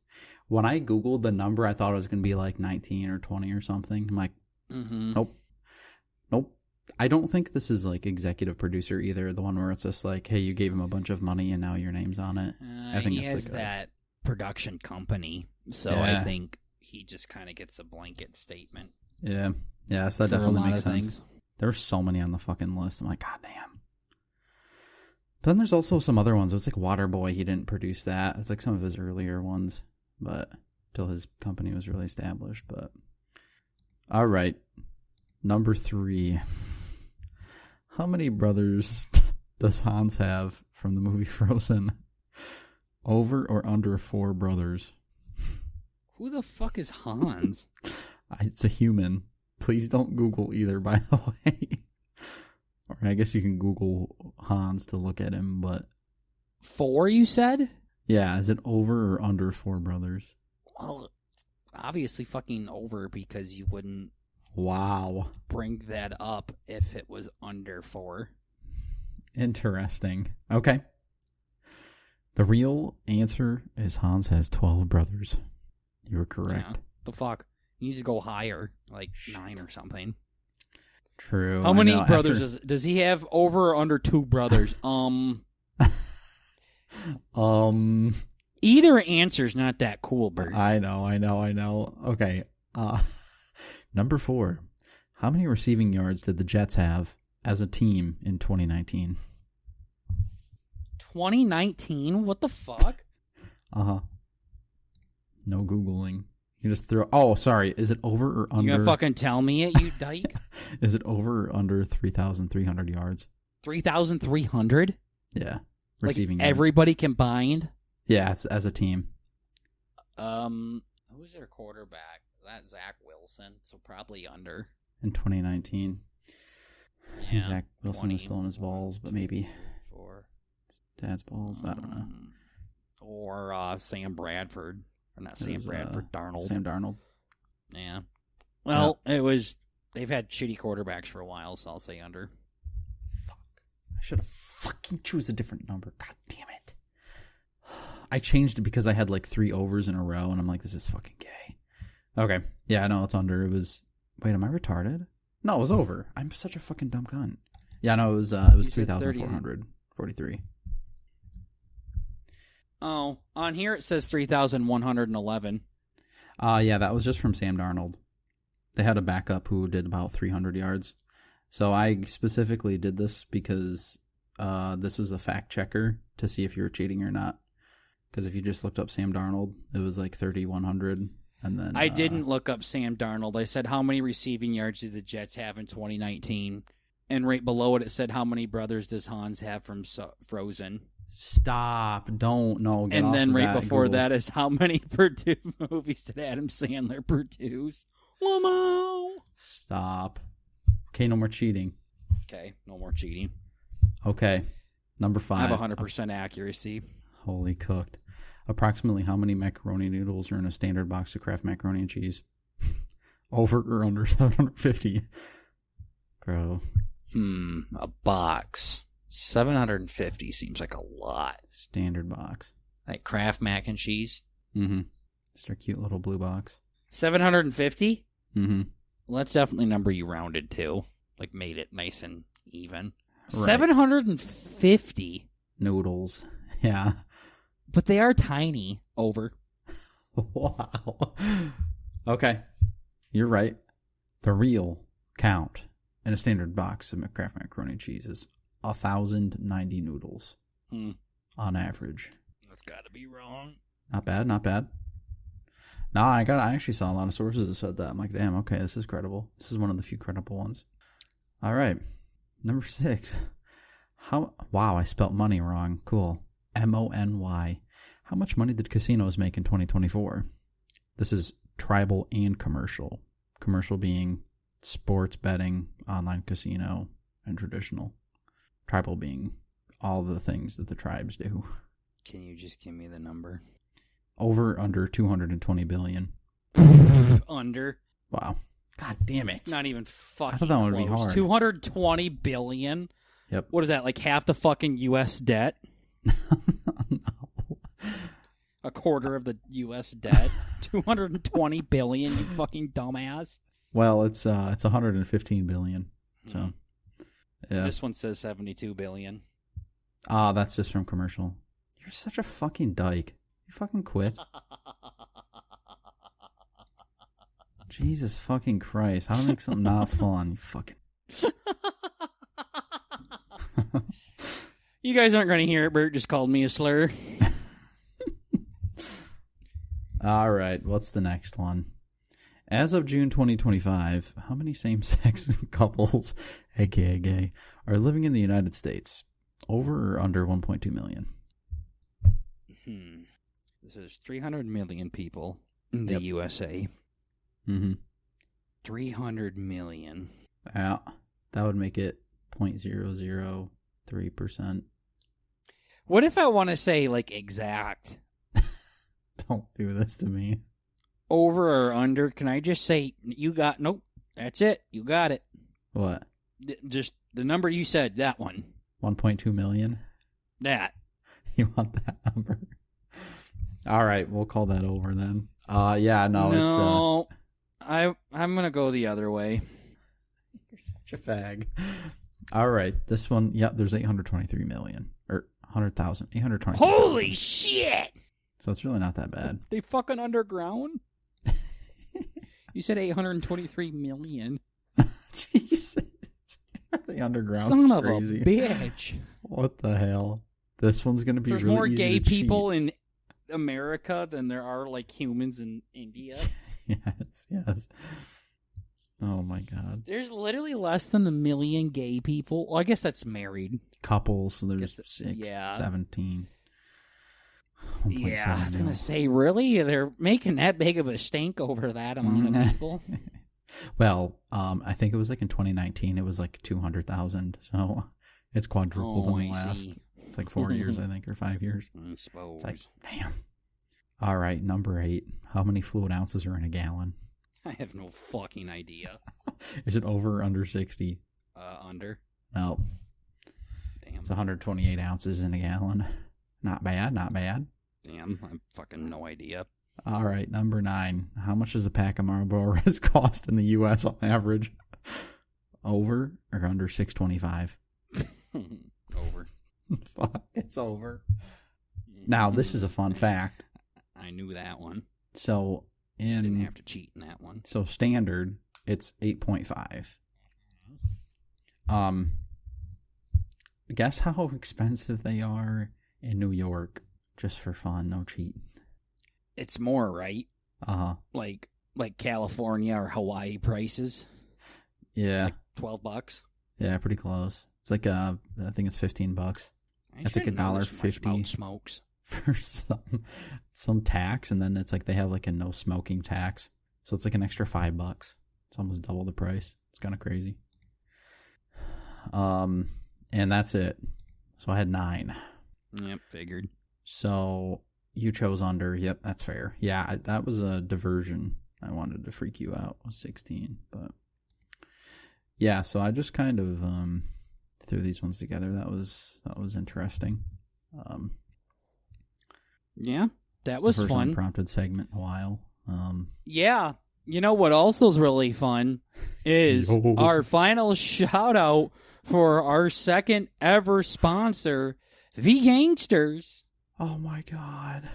When I Googled the number, I thought it was going to be like 19 or 20 or something. I'm like, Nope. I don't think this is like executive producer either. The one where it's just like, hey, you gave him a bunch of money and now your name's on it. I think he has like that production company, so I think he just kind of gets a blanket statement. Yeah, so that definitely makes sense. There were so many on the fucking list. I'm like, god damn. But then there's also some other ones. It was like Waterboy. He didn't produce that. It's like some of his earlier ones, but till his company was really established. But all right, number 3. How many brothers does Hans have from the movie Frozen? Over or under 4 brothers? Who the fuck is Hans? It's a human. Please don't Google either, by the way. Or I guess you can Google Hans to look at him, but... 4, you said? Yeah, is it over or under 4 brothers? Well, it's obviously fucking over because you wouldn't... Wow. Bring that up if it was under 4. Interesting. Okay. The real answer is Hans has 12 brothers. You were correct. Yeah. The fuck? You need to go higher, like 9 or something. True. How many brothers does he have? Over or under 2 brothers? Either answer's not that cool, Bert. I know. Okay. Number 4. How many receiving yards did the Jets have as a team in 2019? 2019? What the fuck? Uh-huh. No Googling. You just throw... Oh, sorry. Is it over or under... You gonna fucking tell me it, you dyke? Is it over or under 3,300 yards? 3,300? Yeah. Receiving yards. Everybody combined? Yeah, it's as a team. Who's their quarterback? That Zach Wilson, so probably under. In 2019. Yeah, Zach Wilson was still in his balls, but maybe 4. Dad's balls. I don't know. Or Sam Bradford. Or not Sam Bradford, Darnold. Sam Darnold. Yeah. Well, it was... They've had shitty quarterbacks for a while, so I'll say under. Fuck. I should have fucking choose a different number. God damn it. I changed it because I had like 3 overs in a row, and I'm like, this is fucking gay. Okay. Yeah, no, it's under. It was... Wait, am I retarded? No, it was over. I'm such a fucking dumb cunt. Yeah, no, it was 3,443. Oh, on here it says 3,111. Yeah, that was just from Sam Darnold. They had a backup who did about 300 yards. So I specifically did this because this was a fact checker to see if you were cheating or not. Because if you just looked up Sam Darnold, it was like 3,100. And then I didn't look up Sam Darnold. I said, how many receiving yards did the Jets have in 2019? And right below it, it said, how many brothers does Hans have from Frozen? Stop. Don't. No, get and off then of right that, before Google. that is, how many movies did Adam Sandler produce? Lamo! Stop. Okay, no more cheating. Okay, no more cheating. Okay, number 5. I have 100% accuracy. Holy cooked. Approximately how many macaroni noodles are in a standard box of Kraft macaroni and cheese? Over or under 750? Bro. A box. 750 seems like a lot. Standard box. Like Kraft mac and cheese? Mm-hmm. Just a cute little blue box. 750? Mm-hmm. Well, that's definitely a number you rounded to. Like, made it nice and even. Right. 750? Noodles. Yeah. But they are tiny. Over. Wow. Okay. You're right. The real count in a standard box of Kraft macaroni and cheese is 1,090 noodles on average. That's got to be wrong. Not bad, not bad. No, I actually saw a lot of sources that said that. I'm like, damn, okay, this is credible. This is one of the few credible ones. All right. Number 6. Wow, I spelt money wrong. Cool. MONY. How much money did casinos make in 2024? This is tribal and commercial. Commercial being sports betting, online casino, and traditional. Tribal being all the things that the tribes do. Can you just give me the number? Over, under 220 billion. Under. Wow. God damn it. Not even fucking I thought that close. would be hard. 220 billion? Yep. What is that, like half the fucking U.S. debt? No. A quarter of the U.S. debt? 220 billion, you fucking dumbass. Well, it's 115 billion. So, yeah. This one says 72 billion. That's just from commercial. You're such a fucking dyke. You fucking quit. Jesus fucking Christ. How to make something not fun? You fucking... You guys aren't going to hear it. Bert just called me a slur. All right. What's the next one? As of June 2025, how many same-sex couples, aka gay, are living in the United States? Over or under 1.2 million? This is 300 million people. in the USA. Mm-hmm. 300 million. Yeah, that would make it 0.003%. What if I want to say, like, exact? Don't do this to me. Over or under? Can I just say, nope, that's it. You got it. What? Just the number you said, that one. 1.2 million? That. You want that number? All right, we'll call that over then. No, I'm going to go the other way. You're such a fag. All right, this one, there's 823 million. Or 100,000. 823. Holy shit! So it's really not that bad. They fucking underground? You said 823 million. Jesus. The underground Son of crazy. A bitch. What the hell? This one's going to be There's really more easy gay to people cheat. in America than there are, like, humans in India. Yes. Oh, my God. There's literally less than 1 million gay people. Well, I guess that's married. Couples, so there's 17. Yeah, I was going to say, really? They're making that big of a stink over that amount of people? Well, I think it was like in 2019, it was like 200,000. So it's quadrupled in the last. It's like 4 years, I think, or 5 years. I suppose. It's like, damn. All right, number 8. How many fluid ounces are in a gallon? I have no fucking idea. Is it over or under 60? Under. No. Damn. It's 128 ounces in a gallon. Not bad. Damn, I fucking no idea. All right, number 9. How much does a pack of Marlboros cost in the U.S. on average? Over or under $6.25? Over. Fuck, it's over. Now, this is a fun fact. I knew that one. So, didn't have to cheat in that one. So, standard, it's 8.5. Guess how expensive they are in New York, just for fun, no cheating. It's more, right? Uh-huh. Like California or Hawaii prices? Yeah. Like $12? Yeah, pretty close. It's like, I think it's $15. That's like $1.50 smokes for some tax, and then it's like they have like a no smoking tax, so it's like an extra $5. It's almost double the price. It's kind of crazy. And that's it. So I had 9. Yep, figured. So you chose under. Yep, that's fair. Yeah, that was a diversion. I wanted to freak you out with 16, but yeah. So I just kind of threw these ones together. That was interesting. Yeah, that was the first fun. Unprompted segment in a while. Yeah, you know what also is really fun is our final shout out for our second ever sponsor, The Gangsters. Oh my God.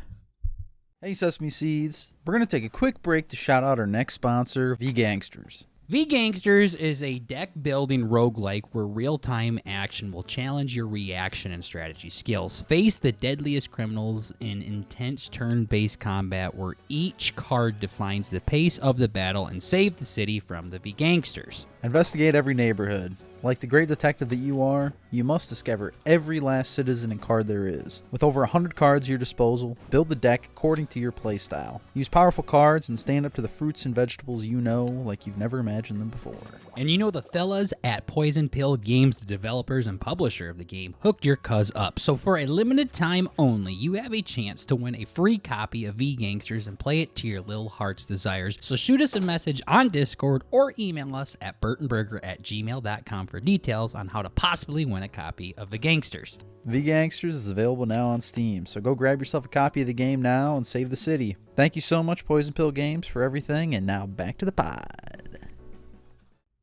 Hey Sesame Seeds, we're going to take a quick break to shout out our next sponsor, The Gangsters. V-Gangsters is a deck-building roguelike where real-time action will challenge your reaction and strategy skills. Face the deadliest criminals in intense turn-based combat where each card defines the pace of the battle and save the city from the V-Gangsters. Investigate every neighborhood. Like the great detective that you are, you must discover every last citizen and card there is. With over 100 cards at your disposal, build the deck according to your playstyle. Use powerful cards and stand up to the fruits and vegetables you know like you've never imagined them before. And you know the fellas at Poison Pill Games, the developers and publisher of the game, hooked your cuz up. So for a limited time only, you have a chance to win a free copy of V-Gangsters and play it to your little heart's desires. So shoot us a message on Discord or email us at burtonburger@gmail.com for details on how to possibly win a copy of The Gangsters. V-Gangsters is available now on Steam, so go grab yourself a copy of the game now and save the city. Thank you so much, Poison Pill Games, for everything, and now back to the pod.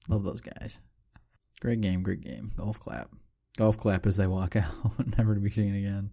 Love those guys. Great game. Golf clap as they walk out, never to be seen again.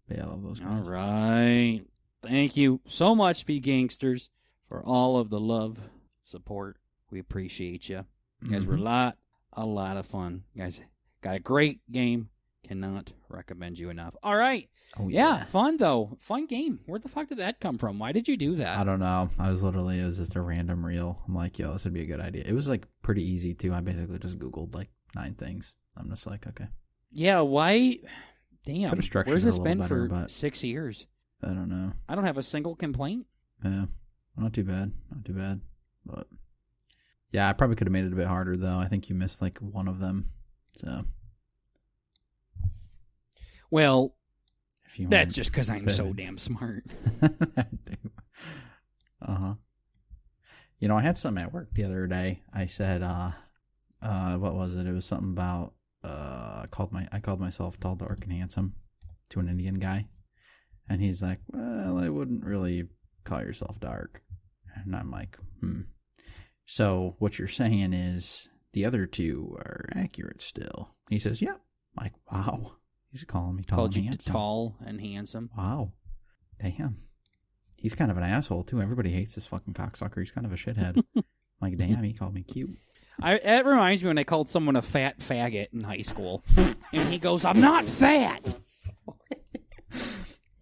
But yeah, I love those guys. All right. Thank you so much, V-Gangsters, for all of the love, support. We appreciate you. You guys were a lot of fun. You guys got a great game. Cannot recommend you enough. All right. Oh, yeah. Fun, though. Fun game. Where the fuck did that come from? Why did you do that? I don't know. It was just a random reel. I'm like, yo, this would be a good idea. It was like pretty easy, too. I basically just Googled like 9 things. I'm just like, okay. Yeah, why? Damn. Could have structured Where's it a this little been better, for but 6 years? I don't know. I don't have a single complaint. Yeah, not too bad. But yeah, I probably could have made it a bit harder though. I think you missed like one of them. So, well, that's just because I'm so damn smart. You know, I had something at work the other day. I said, what was it? It was something about I called myself tall, dark, and handsome to an Indian guy, and he's like, "Well, I wouldn't really call yourself dark," and I'm like, So what you're saying is the other two are accurate still? He says, "Yep." I'm like, wow, he's calling me tall and handsome. Tall and handsome. Wow, damn. He's kind of an asshole too. Everybody hates this fucking cocksucker. He's kind of a shithead. Like, damn, he called me cute. It reminds me when I called someone a fat faggot in high school. And he goes, "I'm not fat."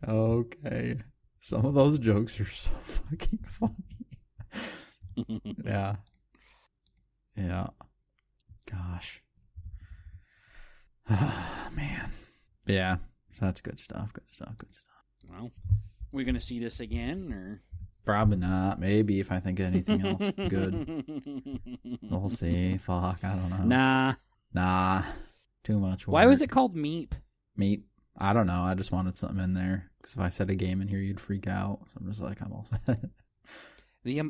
Okay. Some of those jokes are so fucking funny. Yeah. Yeah. Gosh. Man. Yeah. That's good stuff. Well, we going to see this again, or? Probably not. Maybe if I think of anything else good. We'll see. Fuck, I don't know. Nah. Too much work. Why was it called Meep? Meep? I don't know. I just wanted something in there. Because if I said a game in here, you'd freak out. So I'm just like, I'm all set.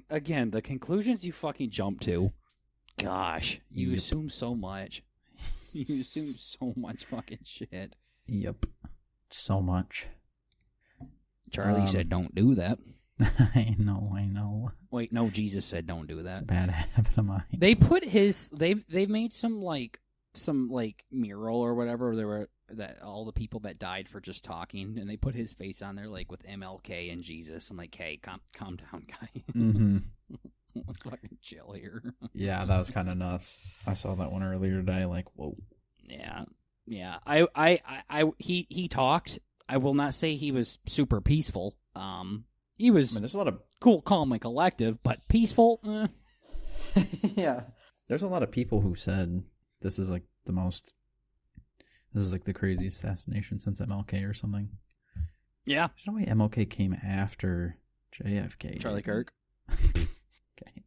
Again, the conclusions you fucking jump to. Gosh, you assume so much. You assume so much fucking shit. Yep. So much. Charlie said don't do that. I know. Wait, no, Jesus said don't do that. It's a bad habit of mine. They put they've made some mural or whatever. There were that all the people that died for just talking, and they put his face on there like with MLK and Jesus. I'm like, hey, calm down, guys. Mm-hmm. Let's fucking chill here. Yeah, that was kind of nuts. I saw that one earlier today. Like, whoa. Yeah. He talked. I will not say he was super peaceful. He was there's a lot of cool, calm, and collective, but peaceful. Yeah. There's a lot of people who said this is like the craziest assassination since MLK or something. Yeah. There's no way MLK came after JFK. Charlie Kirk. Okay.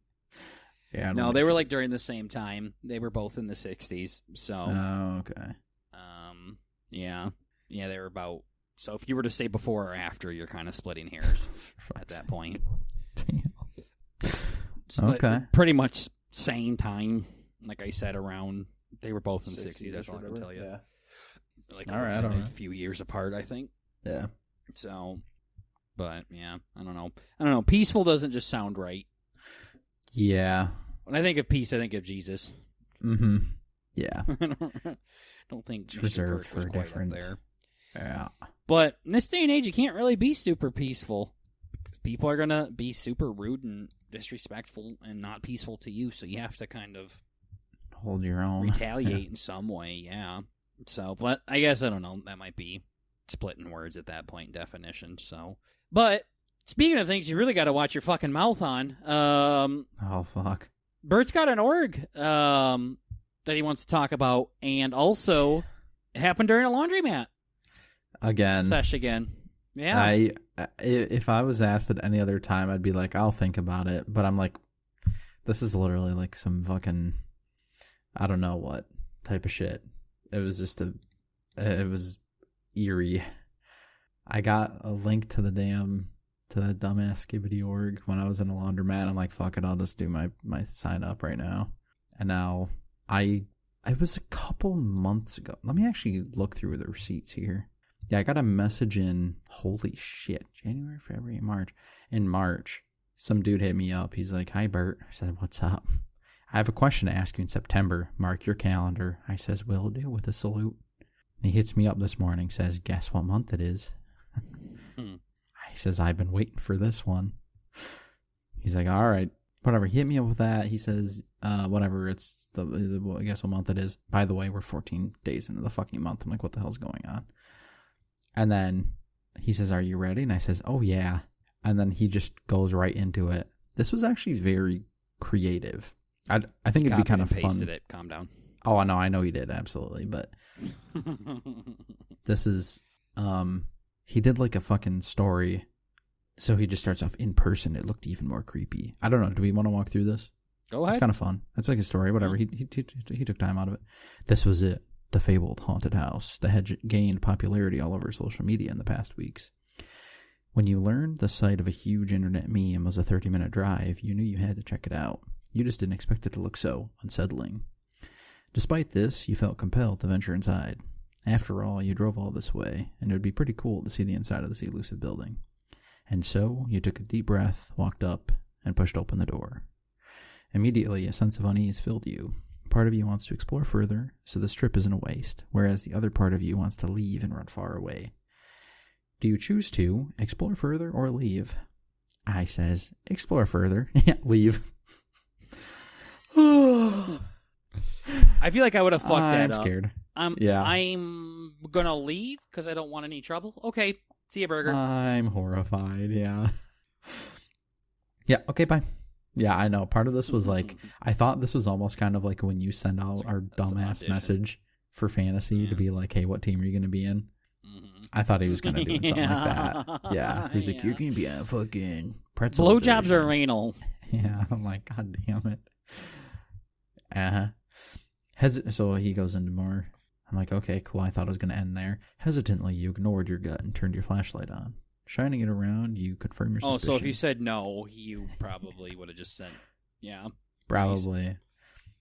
Yeah. No, they were like during the same time. They were both in the 60s. So. Oh, okay. Yeah. Yeah, they were about. So if you were to say before or after, you're kind of splitting hairs at that point. Damn. Okay. Pretty much same time. Like I said, around. They were both in the 60s. That's all I can tell you. Yeah. Like all right. A few years apart, I think. Yeah. So, but yeah, I don't know. Peaceful doesn't just sound right. Yeah. When I think of peace, I think of Jesus. Mm-hmm. Yeah. Don't think it's reserved for a different. There. Yeah. But in this day and age, you can't really be super peaceful. People are gonna be super rude and disrespectful and not peaceful to you. So you have to kind of hold your own, retaliate in some way. Yeah. So, but I guess I don't know. That might be splitting words at that point in definition. So, but speaking of things, you really got to watch your fucking mouth on. Oh fuck. Bert's got an org that he wants to talk about, and also it happened during a laundromat. Sesh again. Yeah. If I was asked at any other time, I'd be like, I'll think about it. But I'm like, this is literally like some fucking, I don't know what type of shit. It was just it was eerie. I got a link to that dumbass Skibbity org when I was in a laundromat. I'm like, fuck it, I'll just do my sign up right now. And now it was a couple months ago. Let me actually look through the receipts here. Yeah, I got a message in, holy shit, January, February, March. In March, some dude hit me up. He's like, hi, Bert. I said, what's up? I have a question to ask you in September. Mark your calendar. I says, will do, with a salute. And he hits me up this morning, says, guess what month it is? He says, I've been waiting for this one. He's like, all right, whatever. He hit me up with that. He says, whatever, it's I guess what month it is. By the way, we're 14 days into the fucking month. I'm like, what the hell's going on? And then he says, are you ready? And I says, oh, yeah. And then he just goes right into it. This was actually very creative. I think it'd be kind of fun. Pasted it. Calm down. Oh, no, I know he did, absolutely. But this is, he did like a fucking story So he just starts off in person. It looked even more creepy. I don't know. Do we want to walk through this? Go ahead. It's kind of fun. It's like a story, whatever. He took time out of it. This was it. The fabled haunted house that had gained popularity all over social media in the past weeks. When you learned the site of a huge internet meme was a 30-minute drive, you knew you had to check it out. You just didn't expect it to look so unsettling. Despite this, you felt compelled to venture inside. After all, you drove all this way, and it would be pretty cool to see the inside of this elusive building. And so, you took a deep breath, walked up, and pushed open the door. Immediately, a sense of unease filled you. Part of you wants to explore further, so this trip isn't a waste, whereas the other part of you wants to leave and run far away. Do you choose to explore further or leave? I says, explore further. Leave. I feel like I would have fucked that up. I'm scared. I'm going to leave because I don't want any trouble. Okay, see you, burger. I'm horrified, yeah. Yeah, okay, bye. Yeah, I know. Part of this was like, I thought this was almost kind of like when you send out our dumbass message for fantasy to be like, hey, what team are you going to be in? I thought he was going to do something like that. Yeah. He's like, you're going to be a fucking pretzel. Blowjobs are anal. Yeah, I'm like, God damn it. So he goes into more. I'm like, okay, cool. I thought it was going to end there. Hesitantly, you ignored your gut and turned your flashlight on. Shining it around, you confirm your suspicion. Oh, so if you said no, you probably would have just said, yeah. Probably. Nice.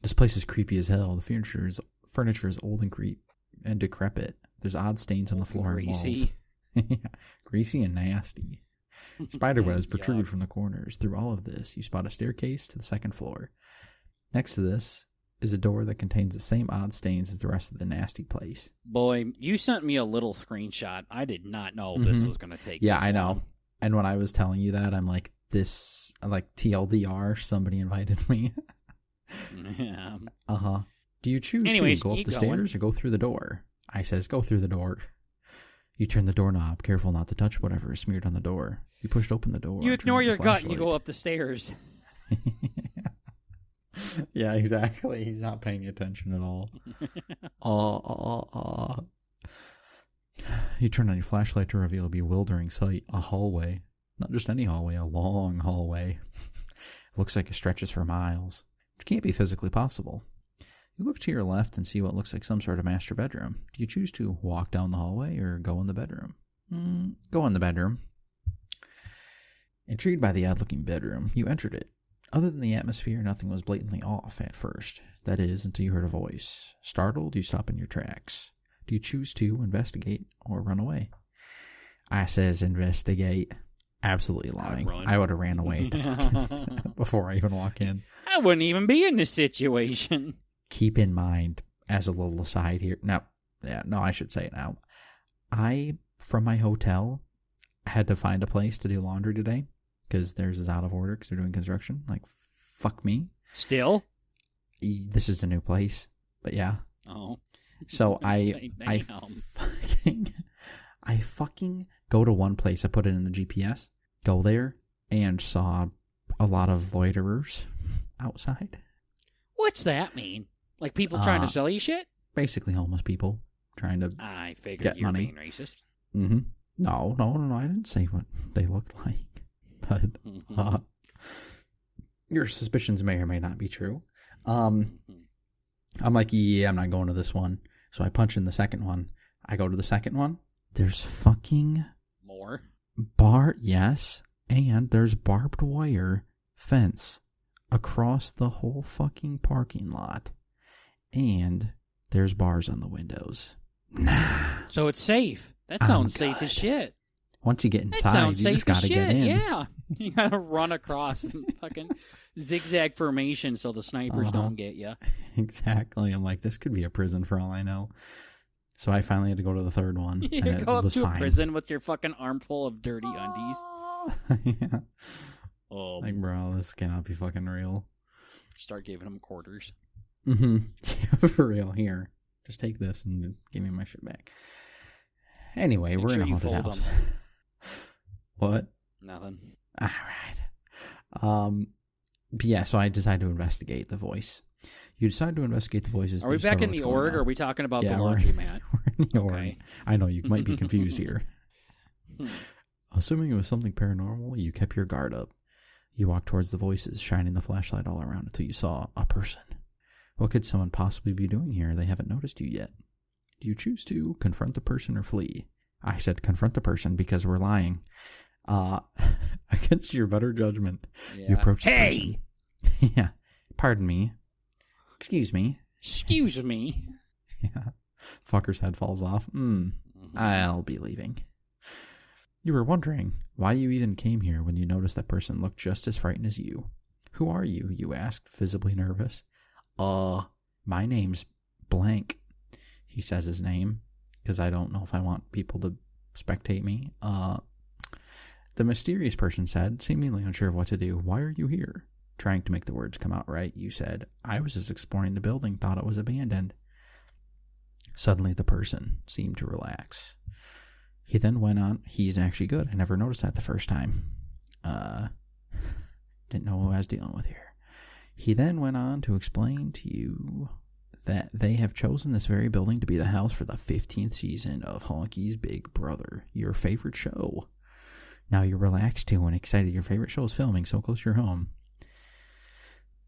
This place is creepy as hell. The furniture is old and decrepit. There's odd stains on the floor and walls. Yeah, greasy and nasty. Spiderwebs protrude from the corners. Through all of this, you spot a staircase to the second floor. Next to this is a door that contains the same odd stains as the rest of the nasty place. Boy, you sent me a little screenshot. I did not know this was going to take Yeah, I know. long. And when I was telling you that, I'm like, TLDR, somebody invited me. Yeah. Uh-huh. Do you choose to go up the stairs or go through the door? I says, go through the door. You turn the doorknob, careful not to touch whatever is smeared on the door. You pushed open the door. You ignore your gut and you go up the stairs. Yeah, exactly. He's not paying attention at all. You turn on your flashlight to reveal a bewildering sight. A hallway. Not just any hallway, a long hallway. It looks like it stretches for miles. It can't be physically possible. You look to your left and see what looks like some sort of master bedroom. Do you choose to walk down the hallway or go in the bedroom? Go in the bedroom. Intrigued by the odd-looking bedroom, you entered it. Other than the atmosphere, nothing was blatantly off at first. That is, until you heard a voice. Startled, you stop in your tracks. Do you choose to investigate or run away? I says investigate. Absolutely lying. I would have ran away before I even walk in. I wouldn't even be in this situation. Keep in mind, as a little aside here. I should say it now. I, from my hotel, had to find a place to do laundry today because theirs is out of order because they're doing construction. Like, fuck me. Still? This is a new place, but yeah. Oh. So I fucking go to one place. I put it in the GPS. Go there and saw a lot of loiterers outside. What's that mean? Like people trying to sell you shit? Basically homeless people trying to I figured get you were money. Being racist. Mm-hmm. No, I didn't say what they looked like. But your suspicions may or may not be true. I'm like, yeah, I'm not going to this one. So I punch in the second one. I go to the second one. There's fucking more yes, and there's barbed wire fence across the whole fucking parking lot. And there's bars on the windows. Nah. So it's safe. That sounds safe as shit. Once you get inside, you just gotta get in. Yeah. You gotta run across and fucking zigzag formation so the snipers don't get you. Exactly. I'm like, this could be a prison for all I know. So I finally had to go to the third one. You go up to a prison with your fucking armful of dirty undies. Yeah. Like, bro, this cannot be fucking real. Start giving them quarters. Mm-hmm. Yeah, for real. Here, just take this and give me my shit back. Anyway, we're in a haunted house. What? Nothing. All right. But yeah, so I decided to investigate the voice. You decide to investigate the voices. Are we back in the org, or are we talking about the laundry mat? We're in the org. I know you might be confused here. Assuming it was something paranormal, you kept your guard up. You walked towards the voices, shining the flashlight all around until you saw a person. What could someone possibly be doing here? They haven't noticed you yet. Do you choose to confront the person or flee? I said confront the person because we're lying. Against your better judgment, you approach the person. Yeah. Pardon me. Excuse me. Excuse me. Yeah. Fucker's head falls off. I'll be leaving. You were wondering why you even came here when you noticed that person looked just as frightened as you. Who are you? You asked, visibly nervous. My name's blank. He says his name, because I don't know if I want people to spectate me. The mysterious person said, seemingly unsure of what to do, why are you here? Trying to make the words come out right, you said, I was just exploring the building, thought it was abandoned. Suddenly the person seemed to relax. He then went on, he's actually good. I never noticed that the first time. Didn't know who I was dealing with here. He then went on to explain to you that they have chosen this very building to be the house for the 15th season of Honky's Big Brother, your favorite show. Now you're relaxed too and excited. Your favorite show is filming so close to your home.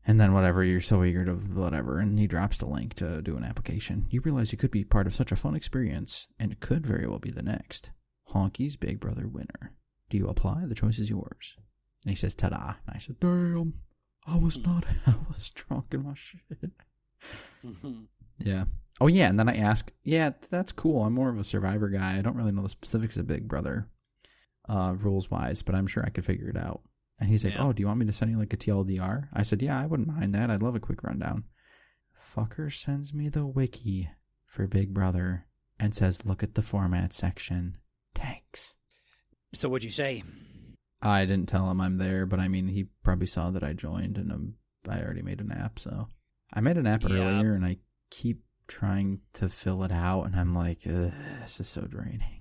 And then whatever, you're so eager to whatever, and he drops the link to do an application. You realize you could be part of such a fun experience, and it could very well be the next Honky's Big Brother winner. Do you apply? The choice is yours. And he says, ta-da. And I said, damn, I was drunk in my shit. Yeah. Oh, yeah, and then I ask, yeah, that's cool. I'm more of a Survivor guy. I don't really know the specifics of Big Brother, rules-wise, but I'm sure I could figure it out. And he's like, oh, do you want me to send you like a TLDR? I said, yeah, I wouldn't mind that. I'd love a quick rundown. Fucker sends me the wiki for Big Brother and says, look at the format section. Thanks. So what'd you say? I didn't tell him I'm there, but I mean, he probably saw that I joined and I already made an app, so. I made an app earlier and I keep trying to fill it out and I'm like, this is so draining.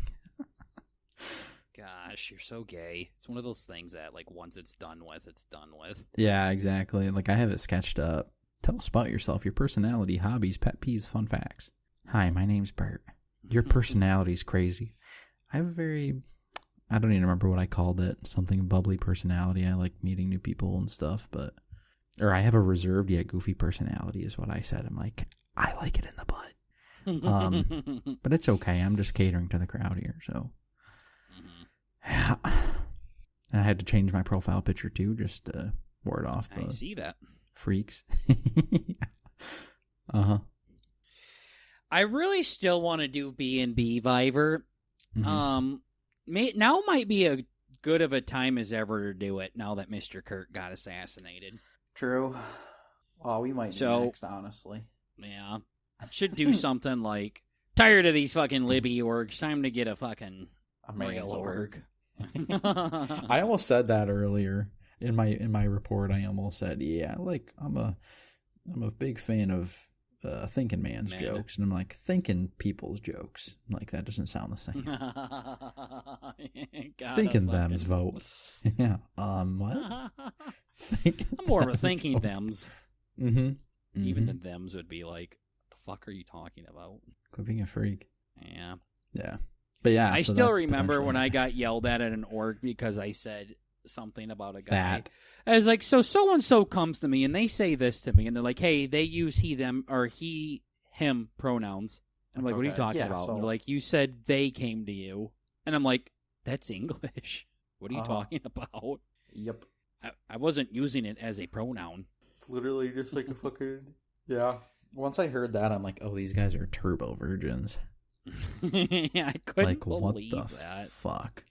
Gosh, you're so gay. It's one of those things that, like, once it's done with, it's done with. Yeah, exactly. Like, I have it sketched up. Tell us about yourself, your personality, hobbies, pet peeves, fun facts. Hi, my name's Bert. Your personality's crazy. I have a very, I don't even remember what I called it. Something bubbly personality. I like meeting new people and stuff, but, or I have a reserved yet goofy personality is what I said. I'm like, I like it in the butt. But it's okay. I'm just catering to the crowd here, so. Yeah. And I had to change my profile picture too, just to ward off the I see that. freaks. I really still want to do B&B Viver. Now might be a good of a time as ever to do it now that Mr. Kirk got assassinated. True. Oh, we might do next, honestly. Yeah. Should do something like, tired of these fucking Libby orgs, time to get a fucking real org. I almost said that earlier in my report. I almost said, yeah, like I'm a big fan of thinking man's jokes, and I'm like, thinking people's jokes. Like, that doesn't sound the same. Thinking them's vote. Yeah. What? I'm more of a thinking thems. Even the thems would be like, the fuck are you talking about? Quit being a freak. Yeah. Yeah. But yeah, I still remember when I got yelled at an org because I said something about a guy. I was like, so-and-so comes to me, and they say this to me, and they're like, hey, they use he, them, or he, him pronouns. And I'm like, what are you talking about? And they're like, you said they came to you. And I'm like, that's English. What are you talking about? Yep. I wasn't using it as a pronoun. It's literally just like a fucking... Yeah. Once I heard that, I'm like, oh, these guys are turbo virgins. Yeah, I couldn't believe what the that. Fuck.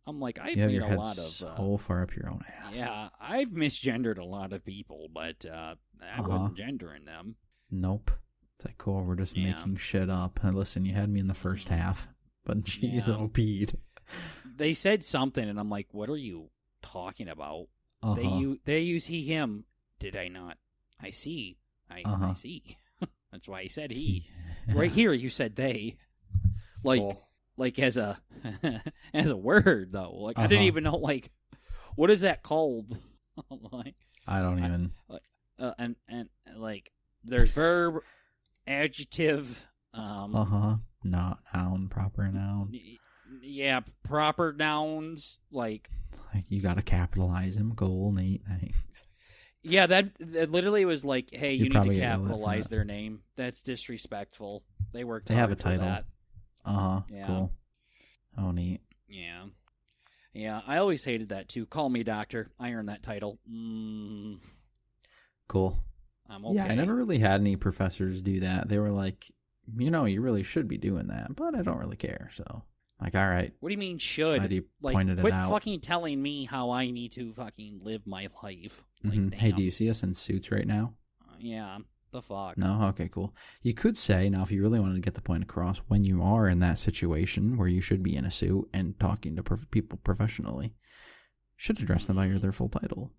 I'm like, I've made a lot of so far up your own ass. Yeah, I've misgendered a lot of people, but I wasn't gendering them. Nope. It's like, cool, we're just making shit up. And listen, you had me in the first half, but jeez, Pete. They said something, and I'm like, what are you talking about? They use he, him. Did I not? I see. I see. That's why I said he. Right here, you said they. Like as a as a word though. Like I didn't even know like what is that called? Like I don't even. And like there's verb, adjective. Not noun, proper noun. proper nouns, like you gotta capitalize them. Goal, Nate. Thanks. Yeah, that literally was like, hey, you need to capitalize their name. That's disrespectful. They worked hard have a for title. that. Yeah. Cool. Oh, neat. Yeah, I always hated that too. Call me doctor. I earned that title. Cool. I'm okay. Yeah, I never really had any professors do that. They were like, you really should be doing that, but I don't really care. So, like, all right. What do you mean should? Glad you like, pointed quit it out. fucking telling me how I need to fucking live my life. Like, Hey, do you see us in suits right now? Yeah. The fuck? No? Okay, cool. You could say, now, if you really wanted to get the point across, when you are in that situation where you should be in a suit and talking to people professionally, should address them by their full title.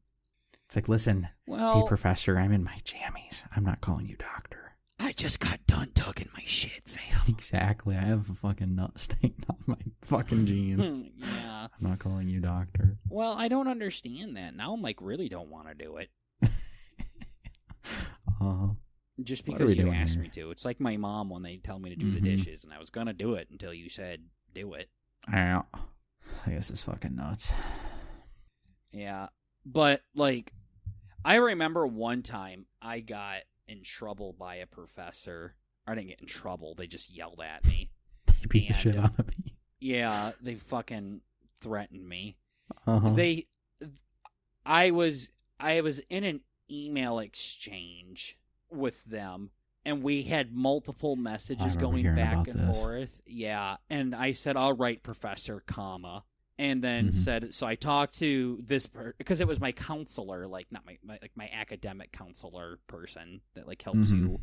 It's like, listen, hey, professor, I'm in my jammies. I'm not calling you doctor. I just got done tugging my shit, fam. Exactly. I have a fucking nut stain on my fucking jeans. Yeah. I'm not calling you doctor. Well, I don't understand that. Now I'm like, really don't want to do it. Just because you asked me to. It's like my mom when they tell me to do the dishes, and I was going to do it until you said, do it. I guess it's fucking nuts. Yeah. But, like, I remember one time I got in trouble by a professor. I didn't get in trouble. They just yelled at me. They beat the shit out of me. Yeah, they fucking threatened me. I was in an email exchange with them, and we had multiple messages going back and forth. Yeah, and I said, all right, professor, comma. And then said, so I talked to this because it was my counselor, like not my academic counselor person that like helps you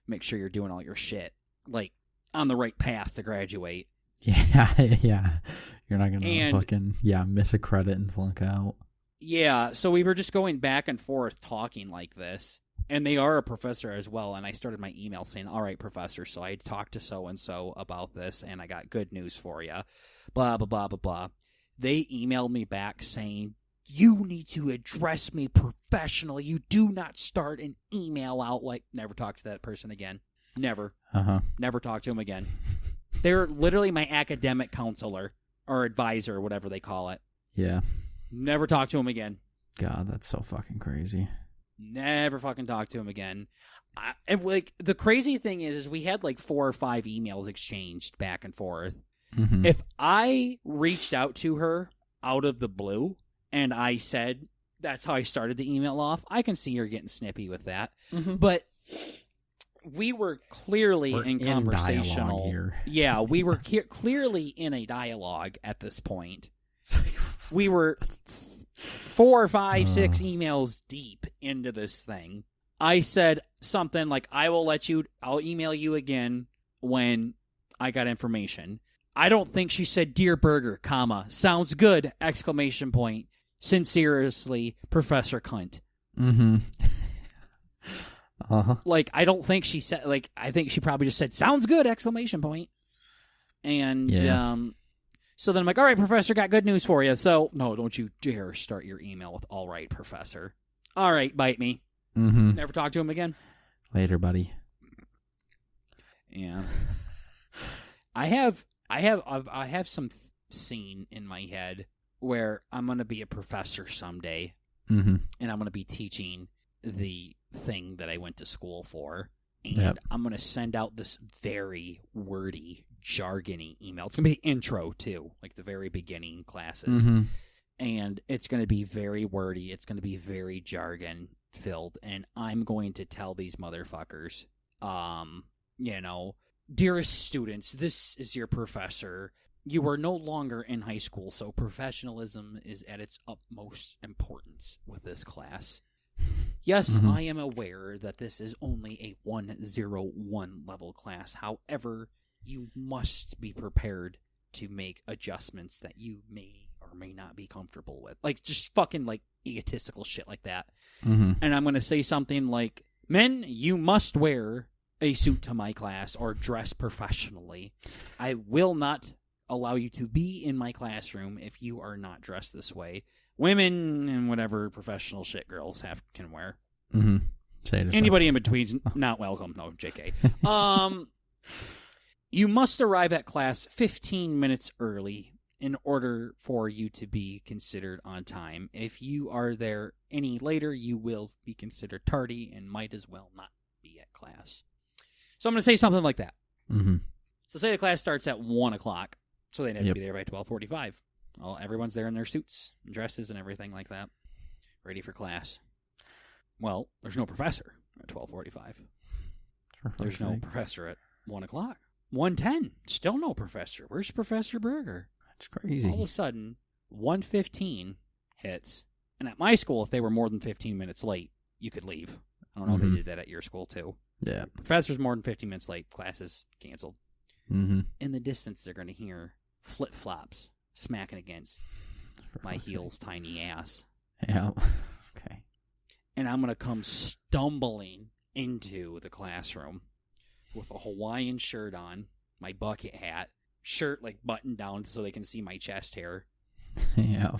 make sure you're doing all your shit like on the right path to graduate. Yeah. You're not gonna fucking miss a credit and flunk out. Yeah, so we were just going back and forth talking like this, and they are a professor as well. And I started my email saying, "All right, professor, so I talked to so and so about this, and I got good news for you." Blah blah blah blah blah. They emailed me back saying, you need to address me professionally. You do not start an email out like, never talk to that person again. Never. Never talk to him again. They're literally my academic counselor or advisor or whatever they call it. Yeah. Never talk to him again. God, that's so fucking crazy. Never fucking talk to him again. And like the crazy thing is we had like 4 or 5 emails exchanged back and forth. If I reached out to her out of the blue and I said, that's how I started the email off, I can see her getting snippy with that. But we were clearly in conversational. Here. Yeah, we were clearly in a dialogue at this point. We were 4 or 5, 6 emails deep into this thing. I said something like, I'll email you again when I got information. I don't think she said, dear burger, comma, sounds good, exclamation point. Sincerely, Professor Cunt. Like, I don't think she said, like, I think she probably just said, sounds good, exclamation point. And, so then I'm like, all right, Professor, got good news for you. So, no, don't you dare start your email with, all right, Professor. All right, bite me. Never talk to him again. Later, buddy. Yeah. I have some scene in my head where I'm going to be a professor someday, and I'm going to be teaching the thing that I went to school for, and I'm going to send out this very wordy, jargony email. It's going to be intro, too, like the very beginning classes, and it's going to be very wordy. It's going to be very jargon-filled, and I'm going to tell these motherfuckers, dearest students, this is your professor. You are no longer in high school, so professionalism is at its utmost importance with this class. Yes, I am aware that this is only a 101 level class. However, you must be prepared to make adjustments that you may or may not be comfortable with. Like, just fucking, like, egotistical shit like that. And I'm going to say something like, men, you must wear a suit to my class or dress professionally. I will not allow you to be in my classroom if you are not dressed this way. Women and whatever professional shit girls can wear. Say it Anybody in between's not welcome. No, JK. You must arrive at class 15 minutes early in order for you to be considered on time. If you are there any later, you will be considered tardy and might as well not be at class. So I'm going to say something like that. Mm-hmm. So say the class starts at 1 o'clock, so they need to be there by 12:45. Well, everyone's there in their suits and dresses and everything like that, ready for class. Well, there's no professor at 12:45. There's no professor at 1 o'clock. 1:10, still no professor. Where's Professor Berger? That's crazy. All of a sudden, 1:15 hits. And at my school, if they were more than 15 minutes late, you could leave. I don't know if they did that at your school, too. Yeah. Professor's more than 15 minutes late, class is canceled. Mm-hmm. In the distance, they're going to hear flip-flops smacking against my heel's tiny ass. Yeah. Okay. And I'm going to come stumbling into the classroom with a Hawaiian shirt on, my bucket hat, shirt like buttoned down so they can see my chest hair. Yeah.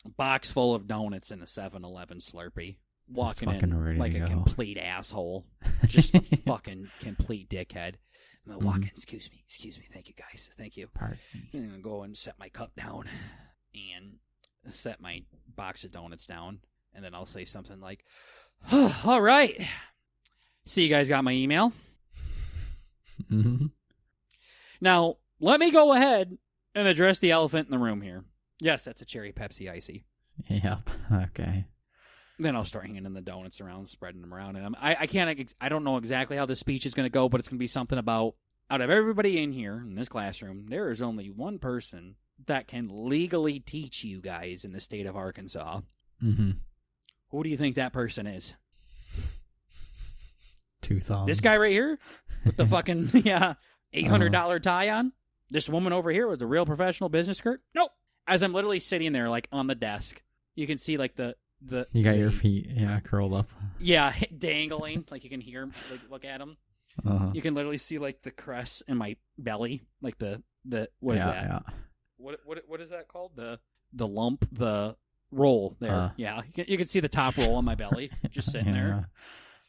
A box full of donuts and a 7-Eleven Slurpee. Walking in like a complete asshole. Just a fucking complete dickhead. I'm going to walk in, excuse me, thank you guys, thank you. Pardon me. I'm going to go and set my cup down and set my box of donuts down. And then I'll say something like, oh, all right. See, you guys got my email? Mm-hmm. Now, let me go ahead and address the elephant in the room here. Yes, that's a cherry Pepsi Icy. Yep. Okay. Then I'll start hanging the donuts around, spreading them around. And I don't know exactly how this speech is going to go, but it's going to be something about, out of everybody in here, in this classroom, there is only one person that can legally teach you guys in the state of Arkansas. Mm-hmm. Who do you think that person is? 2 thumbs. This guy right here with the fucking $800 tie on? This woman over here with the real professional business skirt? Nope. As I'm literally sitting there, like, on the desk, you can see, like, you got your feet, curled up. Yeah, dangling. Like, you can hear, like, look at them. Uh-huh. You can literally see, like, the crest in my belly. Like, what is that? Yeah. What is that called? The lump, the roll there. Yeah, you can see the top roll on my belly, just sitting there.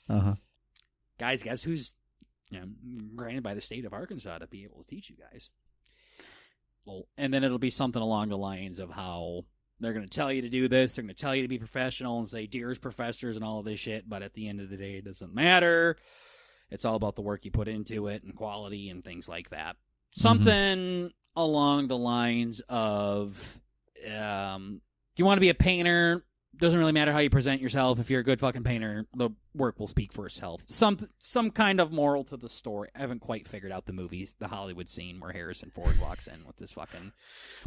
Uh-huh. Guys, guess who's granted by the state of Arkansas to be able to teach you guys? Well, and then it'll be something along the lines of how they're going to tell you to do this, they're going to tell you to be professional and say, dearest professors and all of this shit, but at the end of the day, it doesn't matter. It's all about the work you put into it and quality and things like that. Something along the lines of, if you want to be a painter, doesn't really matter how you present yourself. If you're a good fucking painter, the work will speak for itself. Some kind of moral to the story. I haven't quite figured out the Hollywood scene where Harrison Ford walks in with this fucking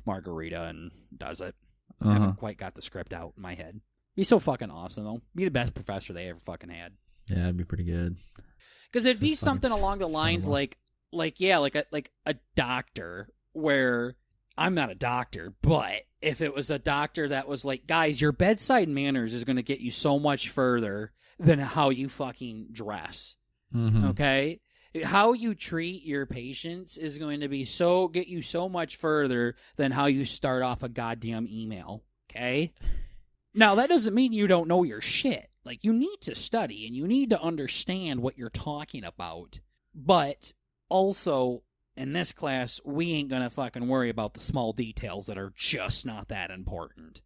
margarita and does it. I haven't quite got the script out in my head. Be so fucking awesome, though. Be the best professor they ever fucking had. Yeah, it'd be pretty good. Because it'd be something along the lines like a doctor, where I'm not a doctor, but if it was a doctor that was like, guys, your bedside manners is going to get you so much further than how you fucking dress. Okay? How you treat your patients is going to be get you so much further than how you start off a goddamn email. Okay? Now, that doesn't mean you don't know your shit. Like, you need to study and you need to understand what you're talking about. But also, in this class, we ain't going to fucking worry about the small details that are just not that important.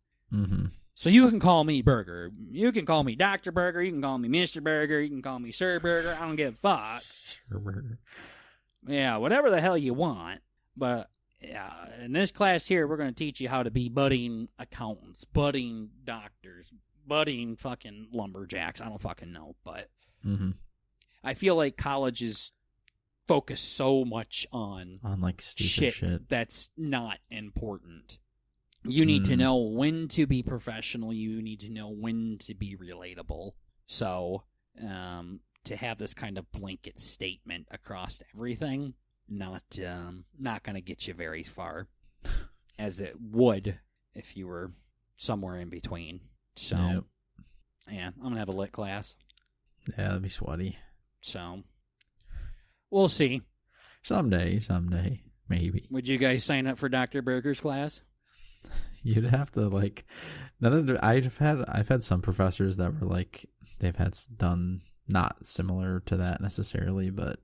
So you can call me Burger. You can call me Dr. Burger. You can call me Mr. Burger. You can call me Sir Burger. I don't give a fuck. Sir Burger. Yeah, whatever the hell you want. But yeah, in this class here, we're going to teach you how to be budding accountants, budding doctors, budding fucking lumberjacks. I don't fucking know, but I feel like college is focused so much on like stupid shit that's not important. You need to know when to be professional. You need to know when to be relatable. So, to have this kind of blanket statement across everything, not going to get you very far, as it would if you were somewhere in between. So, yeah, I'm going to have a lit class. Yeah, that'd be sweaty. So, we'll see. Someday, maybe. Would you guys sign up for Dr. Berger's class? You'd have to I've had some professors that were like, they've had done not similar to that necessarily, but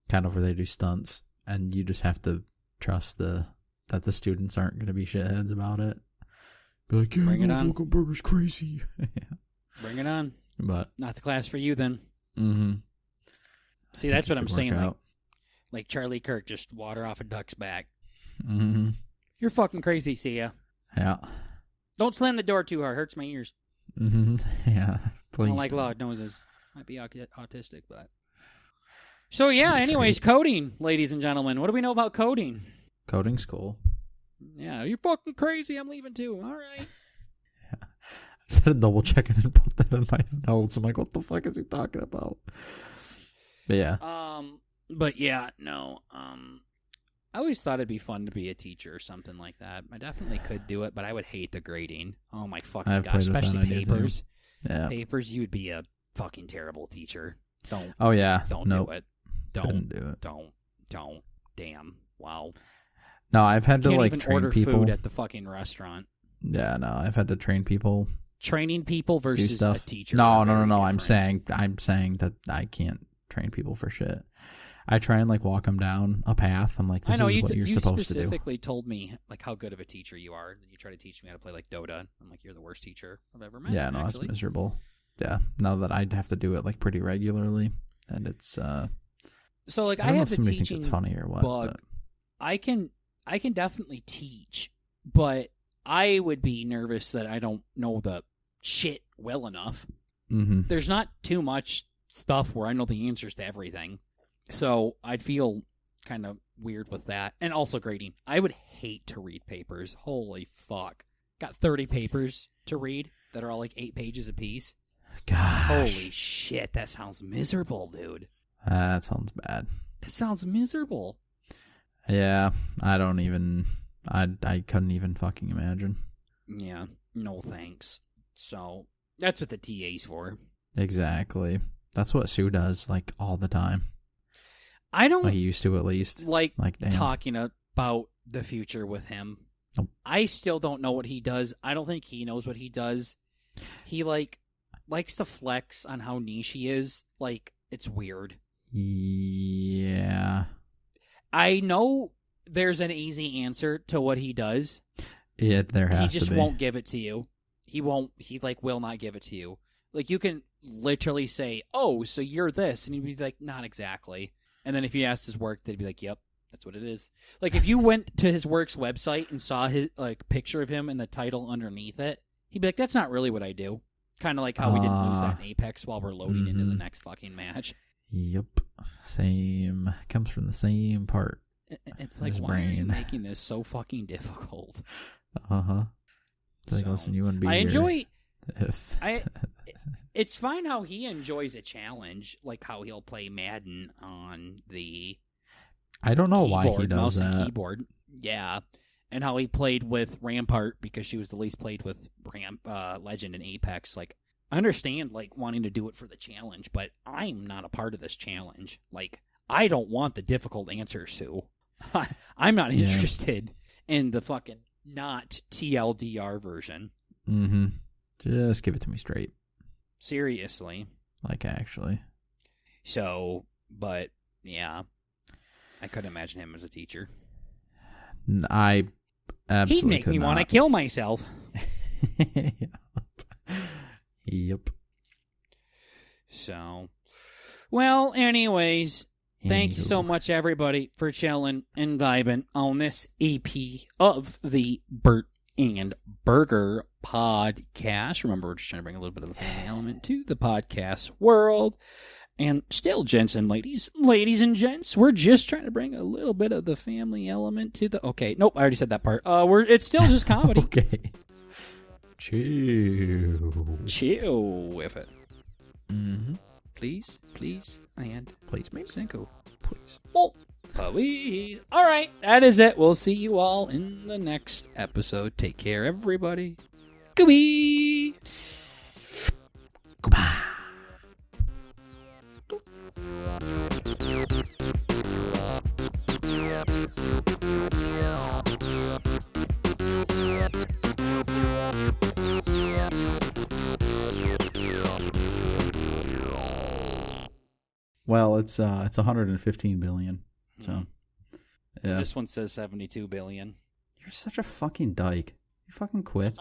kind of where they do stunts. and you just have to trust that the students aren't going to be shitheads about it. Be like, yeah, bring it on. Burger's crazy. Yeah. Bring it on. But not the class for you then. Mm-hmm. See, that's what I'm saying. Like Charlie Kirk, just water off a duck's back. Mm-hmm. You're fucking crazy, see ya. Yeah. Don't slam the door too hard. Hurts my ears. Mm-hmm. Yeah. Please. I don't like loud noises. Might be autistic, but... So, yeah, anyways, coding, ladies and gentlemen. What do we know about coding? Coding's cool. Yeah, you're fucking crazy. I'm leaving too. All right. Yeah. I just had to double check it and put that in my notes. I'm like, what the fuck is he talking about? But yeah. But yeah, no. I always thought it'd be fun to be a teacher or something like that. I definitely could do it, but I would hate the grading. Oh my fucking gosh, especially papers. Yeah. Papers, you would be a fucking terrible teacher. Don't. Oh yeah. Don't do it. Couldn't do it. Don't. Damn. Wow. No, I've had to like train order people food at the fucking restaurant. Yeah, no, I've had to train people. Training people versus a teacher. No. I'm saying that I can't train people for shit. I try and like walk them down a path. I'm like, this is what you're supposed to do. You specifically told me like how good of a teacher you are. You try to teach me how to play like Dota. I'm like, you're the worst teacher I've ever met. Yeah, no, it's miserable. Yeah, now that I'd have to do it like pretty regularly, and it's so like I have the teaching thinks it's funny or what. Bug. But I can definitely teach, but I would be nervous that I don't know the shit well enough. Mm-hmm. There's not too much stuff where I know the answers to everything. So I'd feel kind of weird with that. And also grading. I would hate to read papers. Holy fuck. Got 30 papers to read that are all like 8 pages apiece. Gosh. Holy shit, that sounds miserable, dude. That sounds bad. That sounds miserable. Yeah, I couldn't even fucking imagine. Yeah, no thanks. So, that's what the TA's for. Exactly. That's what Sue does, like, all the time. I don't... Like, he used to, at least. Like talking about the future with him. Nope. I still don't know what he does. I don't think he knows what he does. He, likes to flex on how niche he is. Like, it's weird. Yeah. I know there's an easy answer to what he does. Yeah, there has to be. He just won't give it to you. He will not give it to you. Like, you can literally say, oh, so you're this. And he'd be like, not exactly. And then if you asked his work, they'd be like, yep, that's what it is. Like, if you went to his work's website and saw his picture of him and the title underneath it, he'd be like, that's not really what I do. Kind of like how we didn't lose that in Apex while we're loading into the next fucking match. Yep. Same. Comes from the same part. It's like, why are you making this so fucking difficult? Uh-huh. It's like, listen, you wouldn't be here It's fine how he enjoys a challenge, like how he'll play Madden on the I don't know keyboard, why he does mouse that. And keyboard. Yeah. And how he played with Rampart because she was the least played with Legend in Apex. Like, I understand, like, wanting to do it for the challenge, but I'm not a part of this challenge. Like, I don't want the difficult answers, Sue. I'm not interested in the fucking not TLDR version. Mm-hmm. Just give it to me straight. Seriously. Like, actually. So, but, yeah. I couldn't imagine him as a teacher. I absolutely He'd make me want to kill myself. Yep. So, well, anyways, thank you so much, everybody, for chilling and vibing on this EP of the Bert and Burger podcast. Remember, we're just trying to bring a little bit of the family element to the podcast world. And still, gents and ladies and gents, we're just trying to bring a little bit of the family element to the... Okay, nope, I already said that part. It's still just comedy. Okay. Chill with it. Mm-hmm. Please, and please, maybe. Cinco. Please. Oh, please. All right, that is it. We'll see you all in the next episode. Take care, everybody. Goodbye. Goodbye. Well, it's 115 billion. So Yeah. This one says 72 billion. You're such a fucking dyke. You fucking quit.